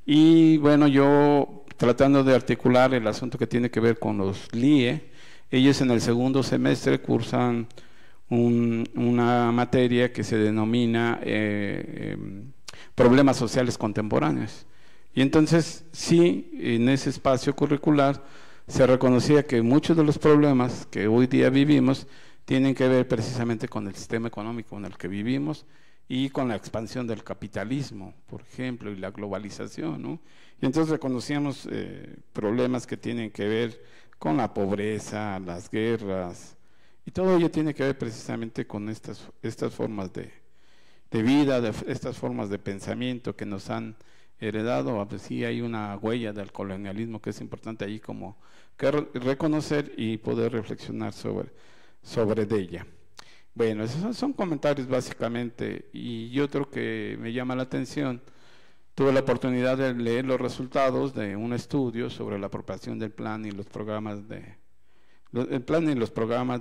Y bueno, yo tratando de articular el asunto que tiene que ver con los LIE, ellos en el segundo semestre cursan una materia que se denomina problemas sociales contemporáneos. Y entonces, sí, en ese espacio curricular se reconocía que muchos de los problemas que hoy día vivimos tienen que ver precisamente con el sistema económico en el que vivimos y con la expansión del capitalismo, por ejemplo, y la globalización, ¿no? Y entonces reconocíamos problemas que tienen que ver con la pobreza, las guerras, y todo ello tiene que ver precisamente con estas formas de vida, estas formas de pensamiento que nos han heredado. Pues sí, hay una huella del colonialismo que es importante ahí como que reconocer y poder reflexionar sobre ella. Bueno, esos son comentarios básicamente, y otro que me llama la atención, tuve la oportunidad de leer los resultados de un estudio sobre la apropiación del plan y los programas de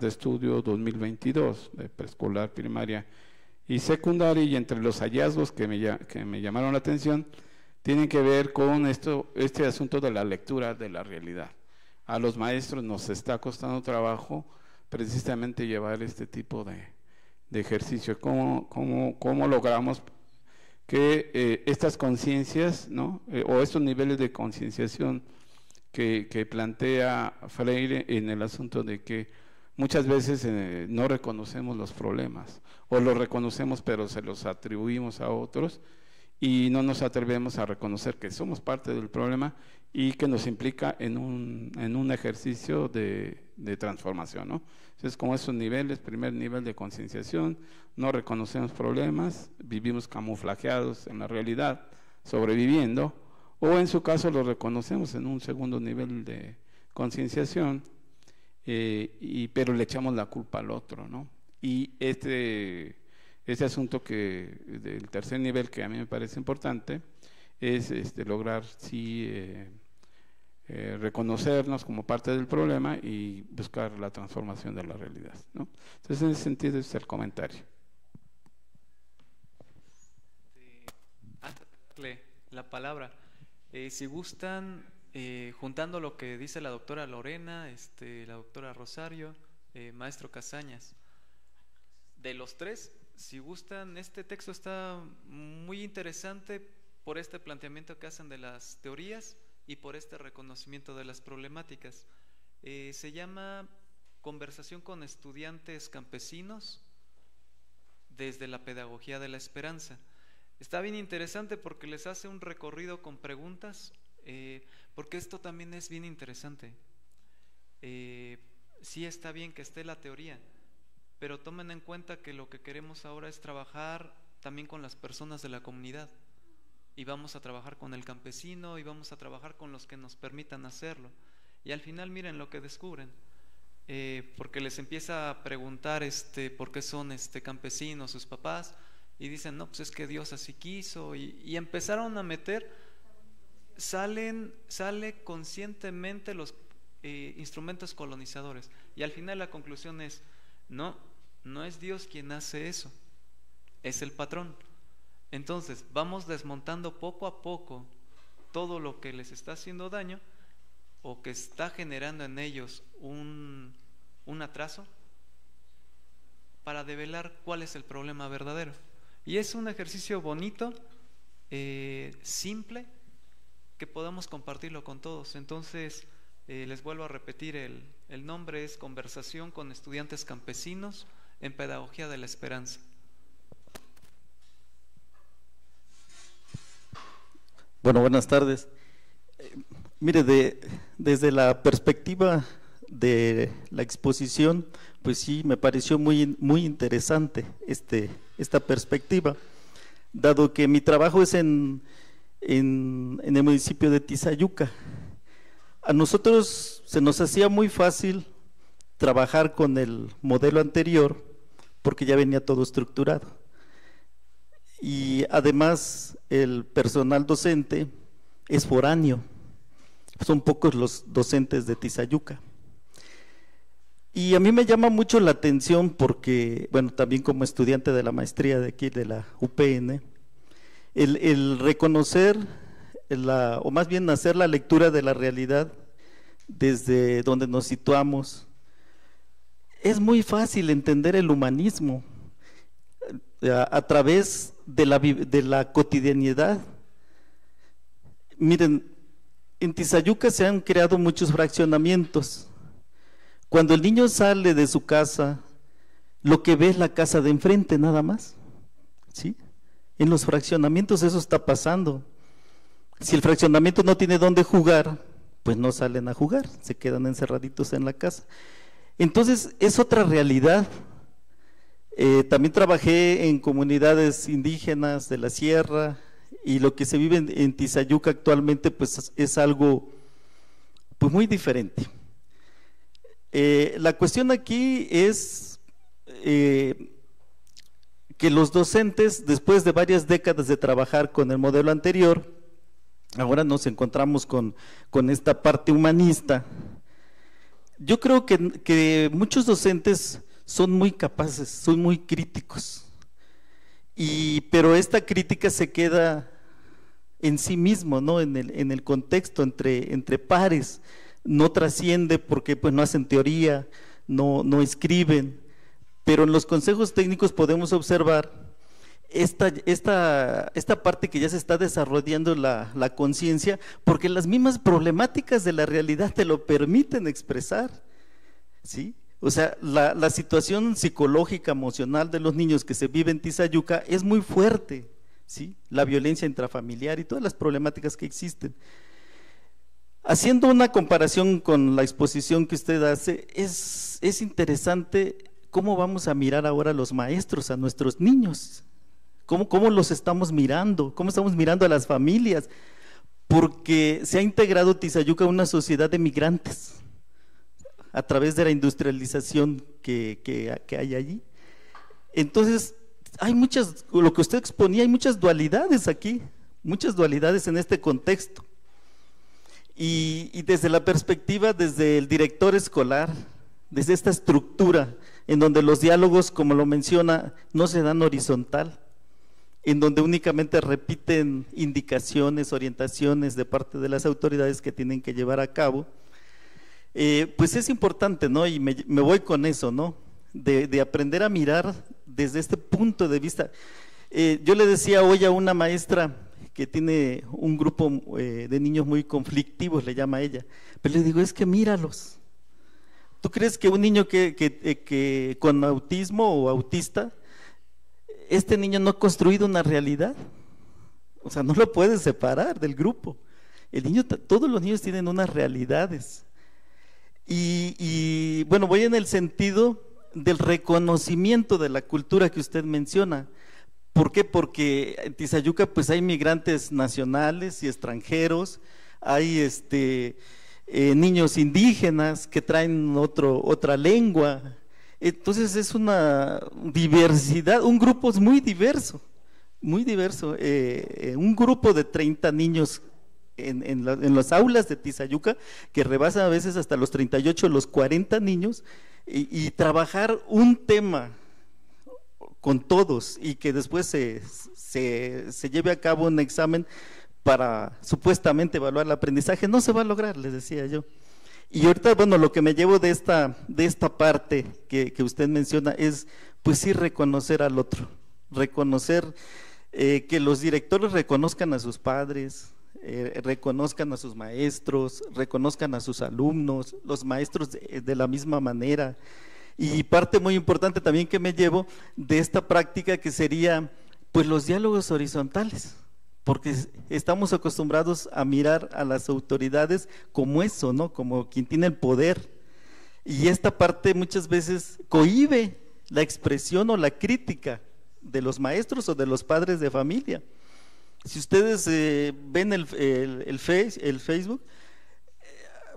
estudio 2022 de preescolar, primaria y secundaria, y entre los hallazgos que me llamaron la atención tienen que ver con este asunto de la lectura de la realidad. A los maestros nos está costando trabajo precisamente llevar este tipo de ejercicio. ¿Cómo logramos que estas conciencias, ¿no? O estos niveles de concienciación que plantea Freire en el asunto de que muchas veces no reconocemos los problemas, o los reconocemos pero se los atribuimos a otros y no nos atrevemos a reconocer que somos parte del problema y que nos implica en un ejercicio de transformación, ¿no? Entonces, como esos niveles, primer nivel de concienciación, no reconocemos problemas, vivimos camuflajeados en la realidad, sobreviviendo, o en su caso lo reconocemos en un segundo nivel de concienciación, pero le echamos la culpa al otro, ¿no? Y este asunto del tercer nivel, que a mí me parece importante, es lograr sí reconocernos como parte del problema y buscar la transformación de la realidad, ¿no? Entonces, en ese sentido es el comentario. Antes de darle la palabra, si gustan, juntando lo que dice la doctora Lorena, la doctora Rosario, maestro Casañas, de los tres, si gustan, este texto está muy interesante por este planteamiento que hacen de las teorías y por este reconocimiento de las problemáticas. Se llama Conversación con estudiantes campesinos desde la pedagogía de la esperanza. Está bien interesante porque les hace un recorrido con preguntas, porque esto también es bien interesante. Sí está bien que esté la teoría, pero tomen en cuenta que lo que queremos ahora es trabajar también con las personas de la comunidad, y vamos a trabajar con el campesino y vamos a trabajar con los que nos permitan hacerlo. y al final miren lo que descubren, porque les empieza a preguntar por qué son campesinos sus papás, y dicen, no, pues es que Dios así quiso, y empezaron a meter, sale conscientemente los instrumentos colonizadores, y al final la conclusión es, no es Dios quien hace eso, es el patrón. Entonces vamos desmontando poco a poco todo lo que les está haciendo daño o que está generando en ellos un atraso, para develar cuál es el problema verdadero. Y es un ejercicio bonito, simple, que podamos compartirlo con todos. Entonces les vuelvo a repetir, el nombre es Conversación con Estudiantes Campesinos en Pedagogía de la Esperanza. Bueno, buenas tardes. Mire, desde la perspectiva de la exposición, pues sí, me pareció muy interesante esta perspectiva, dado que mi trabajo es en el municipio de Tizayuca. A nosotros se nos hacía muy fácil trabajar con el modelo anterior, porque ya venía todo estructurado. Y además el personal docente es foráneo, son pocos los docentes de Tizayuca. Y a mí me llama mucho la atención porque, bueno, también como estudiante de la maestría de aquí, de la UPN, el reconocer, o más bien hacer la lectura de la realidad desde donde nos situamos. Es muy fácil entender el humanismo a través de la cotidianidad. Miren, en Tizayuca se han creado muchos fraccionamientos. Cuando el niño sale de su casa, lo que ve es la casa de enfrente nada más, ¿sí? En los fraccionamientos eso está pasando. Si el fraccionamiento no tiene dónde jugar, pues no salen a jugar, se quedan encerraditos en la casa. Entonces es otra realidad. También trabajé en comunidades indígenas de la sierra, y lo que se vive en Tizayuca actualmente pues es algo pues muy diferente. La cuestión aquí es que los docentes, después de varias décadas de trabajar con el modelo anterior, ahora nos encontramos con esta parte humanista. Yo creo que muchos docentes son muy capaces, son muy críticos, pero esta crítica se queda en sí mismo, ¿no? En el contexto, entre pares, no trasciende porque pues no hacen teoría, no escriben, pero en los consejos técnicos podemos observar esta parte que ya se está desarrollando la conciencia, porque las mismas problemáticas de la realidad te lo permiten expresar, ¿sí? O sea, la situación psicológica, emocional de los niños que se vive en Tizayuca es muy fuerte, ¿sí? La violencia intrafamiliar y todas las problemáticas que existen. Haciendo una comparación con la exposición que usted hace, es interesante cómo vamos a mirar ahora a los maestros, a nuestros niños, cómo los estamos mirando, cómo estamos mirando a las familias, porque se ha integrado Tizayuca a una sociedad de migrantes a través de la industrialización que hay allí. Entonces, hay muchas, lo que usted exponía, hay muchas dualidades aquí, muchas dualidades en este contexto. Y desde la perspectiva, desde el director escolar, desde esta estructura en donde los diálogos, como lo menciona, no se dan horizontal, en donde únicamente repiten indicaciones, orientaciones de parte de las autoridades que tienen que llevar a cabo, pues es importante, ¿no? Y me voy con eso, ¿no? De aprender a mirar desde este punto de vista. Yo le decía hoy a una maestra que tiene un grupo de niños muy conflictivos, le llama ella, pero le digo, es que míralos. ¿Tú crees que un niño que con autismo o autista, este niño no ha construido una realidad? O sea, no lo puedes separar del grupo. Todos los niños tienen unas realidades. Y bueno, voy en el sentido del reconocimiento de la cultura que usted menciona. ¿Por qué? Porque en Tizayuca pues hay migrantes nacionales y extranjeros, hay niños indígenas que traen otra lengua. Entonces es una diversidad, un grupo muy diverso, muy diverso. Un grupo de 30 niños en las aulas de Tizayuca, que rebasan a veces hasta los 38, los 40 niños, y trabajar un tema con todos y que después se lleve a cabo un examen para supuestamente evaluar el aprendizaje, no se va a lograr, les decía yo. Y ahorita, bueno, lo que me llevo de esta parte que usted menciona es, pues sí, reconocer al otro, reconocer que los directores reconozcan a sus padres, reconozcan a sus maestros, reconozcan a sus alumnos, los maestros de la misma manera. Y parte muy importante también que me llevo de esta práctica, que sería pues los diálogos horizontales, porque estamos acostumbrados a mirar a las autoridades como eso, ¿no? Como quien tiene el poder, y esta parte muchas veces cohíbe la expresión o la crítica de los maestros o de los padres de familia. Si ustedes ven el Facebook,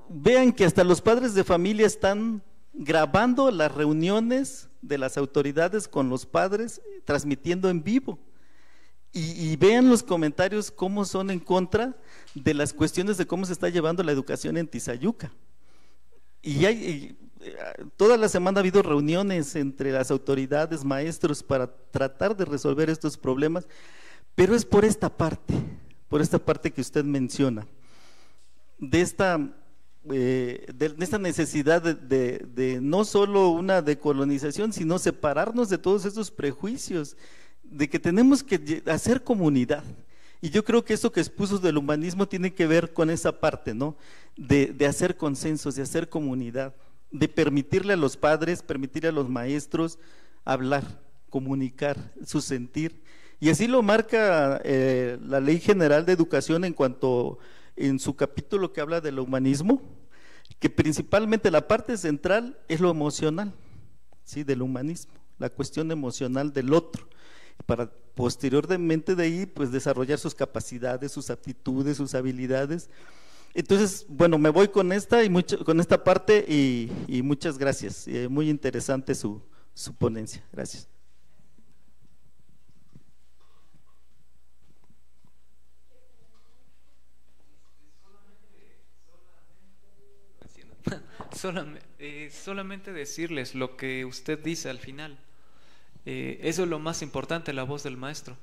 vean que hasta los padres de familia están grabando las reuniones de las autoridades con los padres, transmitiendo en vivo. Y vean los comentarios cómo son en contra de las cuestiones de cómo se está llevando la educación en Tizayuca. Y toda la semana ha habido reuniones entre las autoridades, maestros, para tratar de resolver estos problemas, pero es por esta parte que usted menciona, de esta necesidad de no solo una decolonización, sino separarnos de todos estos prejuicios, de que tenemos que hacer comunidad. Y yo creo que eso que expuso del humanismo tiene que ver con esa parte, ¿no? De hacer consensos, de hacer comunidad, de permitirle a los padres, permitirle a los maestros hablar, comunicar su sentir. Y así lo marca la Ley General de Educación en su capítulo que habla del humanismo, que principalmente la parte central es lo emocional, ¿sí? Del humanismo, la cuestión emocional del otro, para posteriormente de ahí pues desarrollar sus capacidades, sus aptitudes, sus habilidades. Entonces, bueno, me voy con esta parte y muchas gracias. Muy interesante su ponencia. Gracias. Solamente decirles lo que usted dice al final. Eso es lo más importante, la voz del maestro.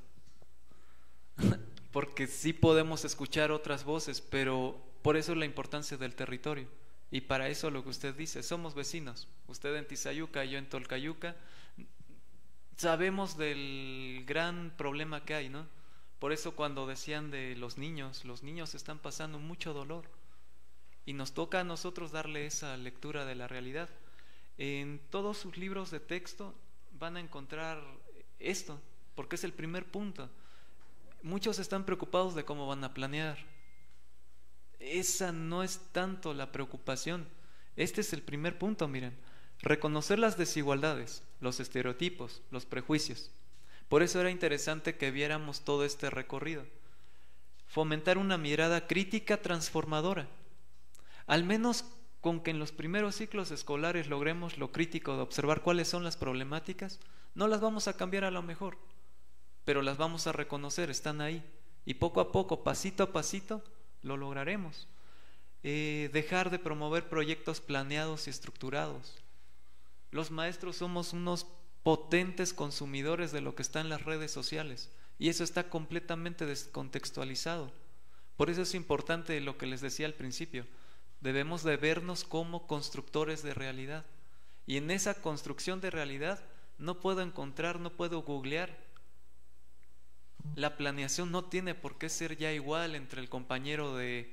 Porque sí podemos escuchar otras voces, pero por eso la importancia del territorio. Y para eso lo que usted dice, somos vecinos. Usted en Tizayuca, yo en Tolcayuca. Sabemos del gran problema que hay, ¿no? Por eso cuando decían de los niños están pasando mucho dolor. Y nos toca a nosotros darle esa lectura de la realidad. En todos sus libros de texto van a encontrar esto, porque es el primer punto. Muchos están preocupados de cómo van a planear. Esa no es tanto la preocupación. Este es el primer punto, miren. Reconocer las desigualdades, los estereotipos, los prejuicios. Por eso era interesante que viéramos todo este recorrido. Fomentar una mirada crítica transformadora. Al menos con que en los primeros ciclos escolares logremos lo crítico de observar cuáles son las problemáticas, no las vamos a cambiar a lo mejor, pero las vamos a reconocer, están ahí. Y poco a poco, pasito a pasito, lo lograremos. Dejar de promover proyectos planeados y estructurados. Los maestros somos unos potentes consumidores de lo que está en las redes sociales, y eso está completamente descontextualizado. Por eso es importante lo que les decía al principio. Debemos de vernos como constructores de realidad, y en esa construcción de realidad no puedo googlear. La planeación no tiene por qué ser ya igual entre el compañero de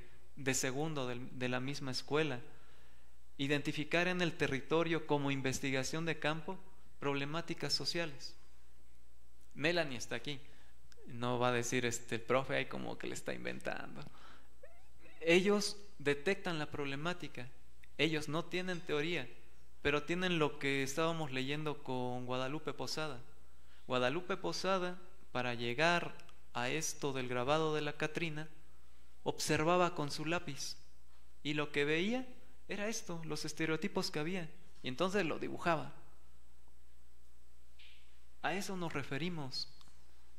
segundo de la misma escuela. Identificar en el territorio como investigación de campo problemáticas sociales. Melanie está aquí, no va a decir el profe ahí como que le está inventando. Ellos detectan la problemática, ellos no tienen teoría, pero tienen lo que estábamos leyendo con Guadalupe Posada. Guadalupe Posada, para llegar a esto del grabado de la Catrina, observaba con su lápiz y lo que veía era esto, los estereotipos que había, y entonces lo dibujaba. A eso nos referimos.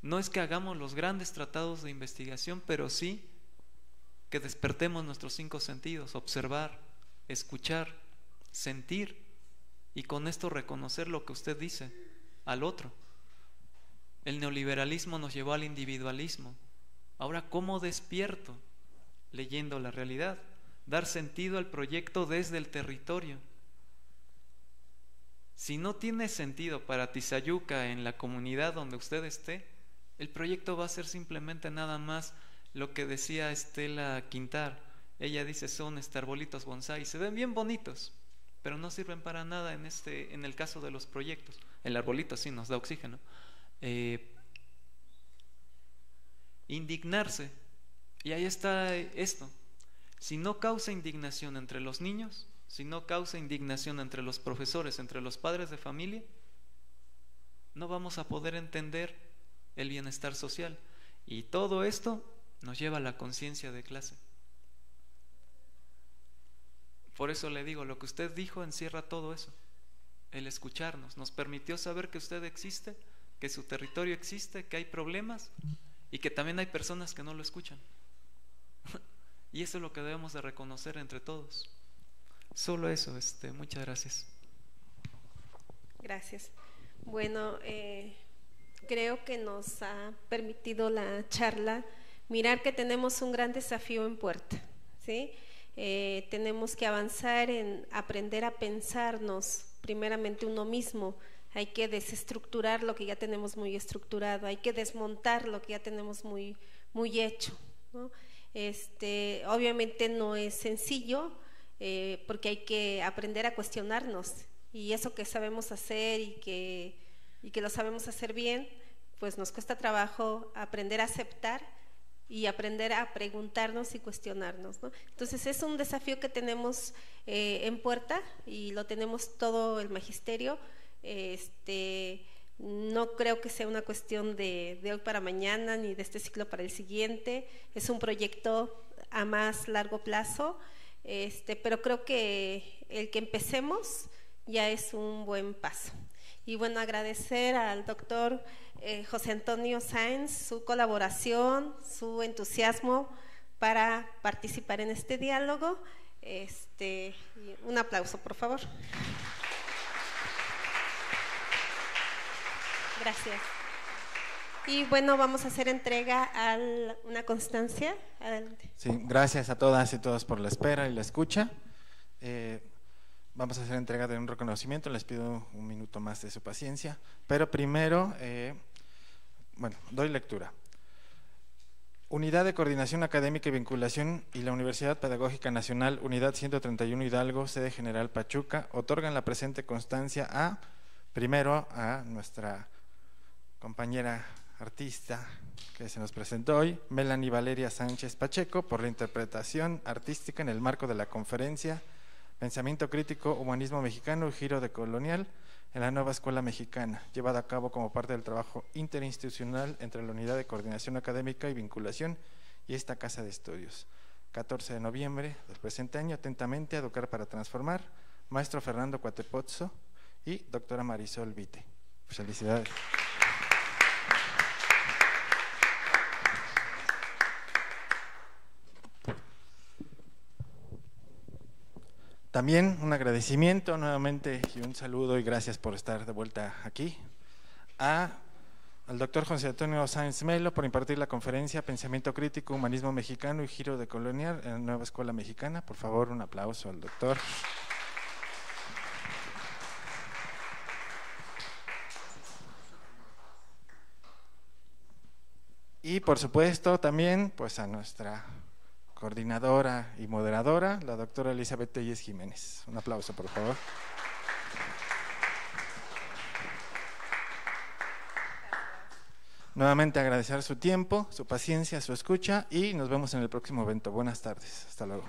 No es que hagamos los grandes tratados de investigación, pero sí que despertemos nuestros 5 sentidos: observar, escuchar, sentir, y con esto reconocer lo que usted dice al otro. El neoliberalismo nos llevó al individualismo. Ahora, ¿cómo despierto? Leyendo la realidad, dar sentido al proyecto desde el territorio. Si no tiene sentido para Tizayuca en la comunidad donde usted esté, el proyecto va a ser simplemente nada más lo que decía Estela Quintar. Ella dice, son arbolitos bonsái, se ven bien bonitos, pero no sirven para nada en el caso de los proyectos. El arbolito sí nos da oxígeno. Indignarse, y ahí está esto. Si no causa indignación entre los niños, si no causa indignación entre los profesores, entre los padres de familia, no vamos a poder entender el bienestar social. Y todo esto nos lleva a la conciencia de clase. Por eso le digo, lo que usted dijo encierra todo eso. El escucharnos nos permitió saber que usted existe, que su territorio existe, que hay problemas y que también hay personas que no lo escuchan. Y eso es lo que debemos de reconocer entre todos. Solo eso, muchas gracias. Gracias. Bueno, creo que nos ha permitido la charla mirar que tenemos un gran desafío en puerta, ¿sí? Tenemos que avanzar en aprender a pensarnos primeramente uno mismo. Hay que desestructurar lo que ya tenemos muy estructurado, hay que desmontar lo que ya tenemos muy hecho, ¿no? Obviamente no es sencillo, porque hay que aprender a cuestionarnos, y eso que sabemos hacer y que lo sabemos hacer bien, pues nos cuesta trabajo aprender a aceptar y aprender a preguntarnos y cuestionarnos, ¿no? Entonces es un desafío que tenemos en puerta, y lo tenemos todo el magisterio. No creo que sea una cuestión de hoy para mañana, ni de este ciclo para el siguiente. Es un proyecto a más largo plazo, pero creo que el que empecemos ya es un buen paso. Y bueno, agradecer al doctor José Antonio Sáenz su colaboración, su entusiasmo para participar en este diálogo. Un aplauso, por favor. Gracias. Y bueno, vamos a hacer entrega a una constancia. Adelante. Sí, gracias a todas y todos por la espera y la escucha. Vamos a hacer entrega de un reconocimiento. Les pido un minuto más de su paciencia. Pero primero, doy lectura. Unidad de Coordinación Académica y Vinculación y la Universidad Pedagógica Nacional, Unidad 131 Hidalgo, sede General Pachuca, otorgan la presente constancia primero a nuestra compañera artista que se nos presentó hoy, Melanie Valeria Sánchez Pacheco, por la interpretación artística en el marco de la conferencia Pensamiento Crítico, Humanismo Mexicano y Giro decolonial en la Nueva Escuela Mexicana, llevada a cabo como parte del trabajo interinstitucional entre la Unidad de Coordinación Académica y Vinculación y esta Casa de Estudios. 14 de noviembre del presente año, atentamente, Educar para Transformar, maestro Fernando Cuatepozzo y doctora Marisol Vite. Felicidades. También un agradecimiento nuevamente y un saludo y gracias por estar de vuelta aquí al doctor José Antonio Sáenz Melo por impartir la conferencia Pensamiento Crítico, Humanismo Mexicano y Giro decolonial en la Nueva Escuela Mexicana. Por favor, un aplauso al doctor. Y por supuesto también pues a nuestra coordinadora y moderadora, la doctora Elizabeth Telles Jiménez. Un aplauso, por favor. Nuevamente agradecer su tiempo, su paciencia, su escucha y nos vemos en el próximo evento. Buenas tardes. Hasta luego.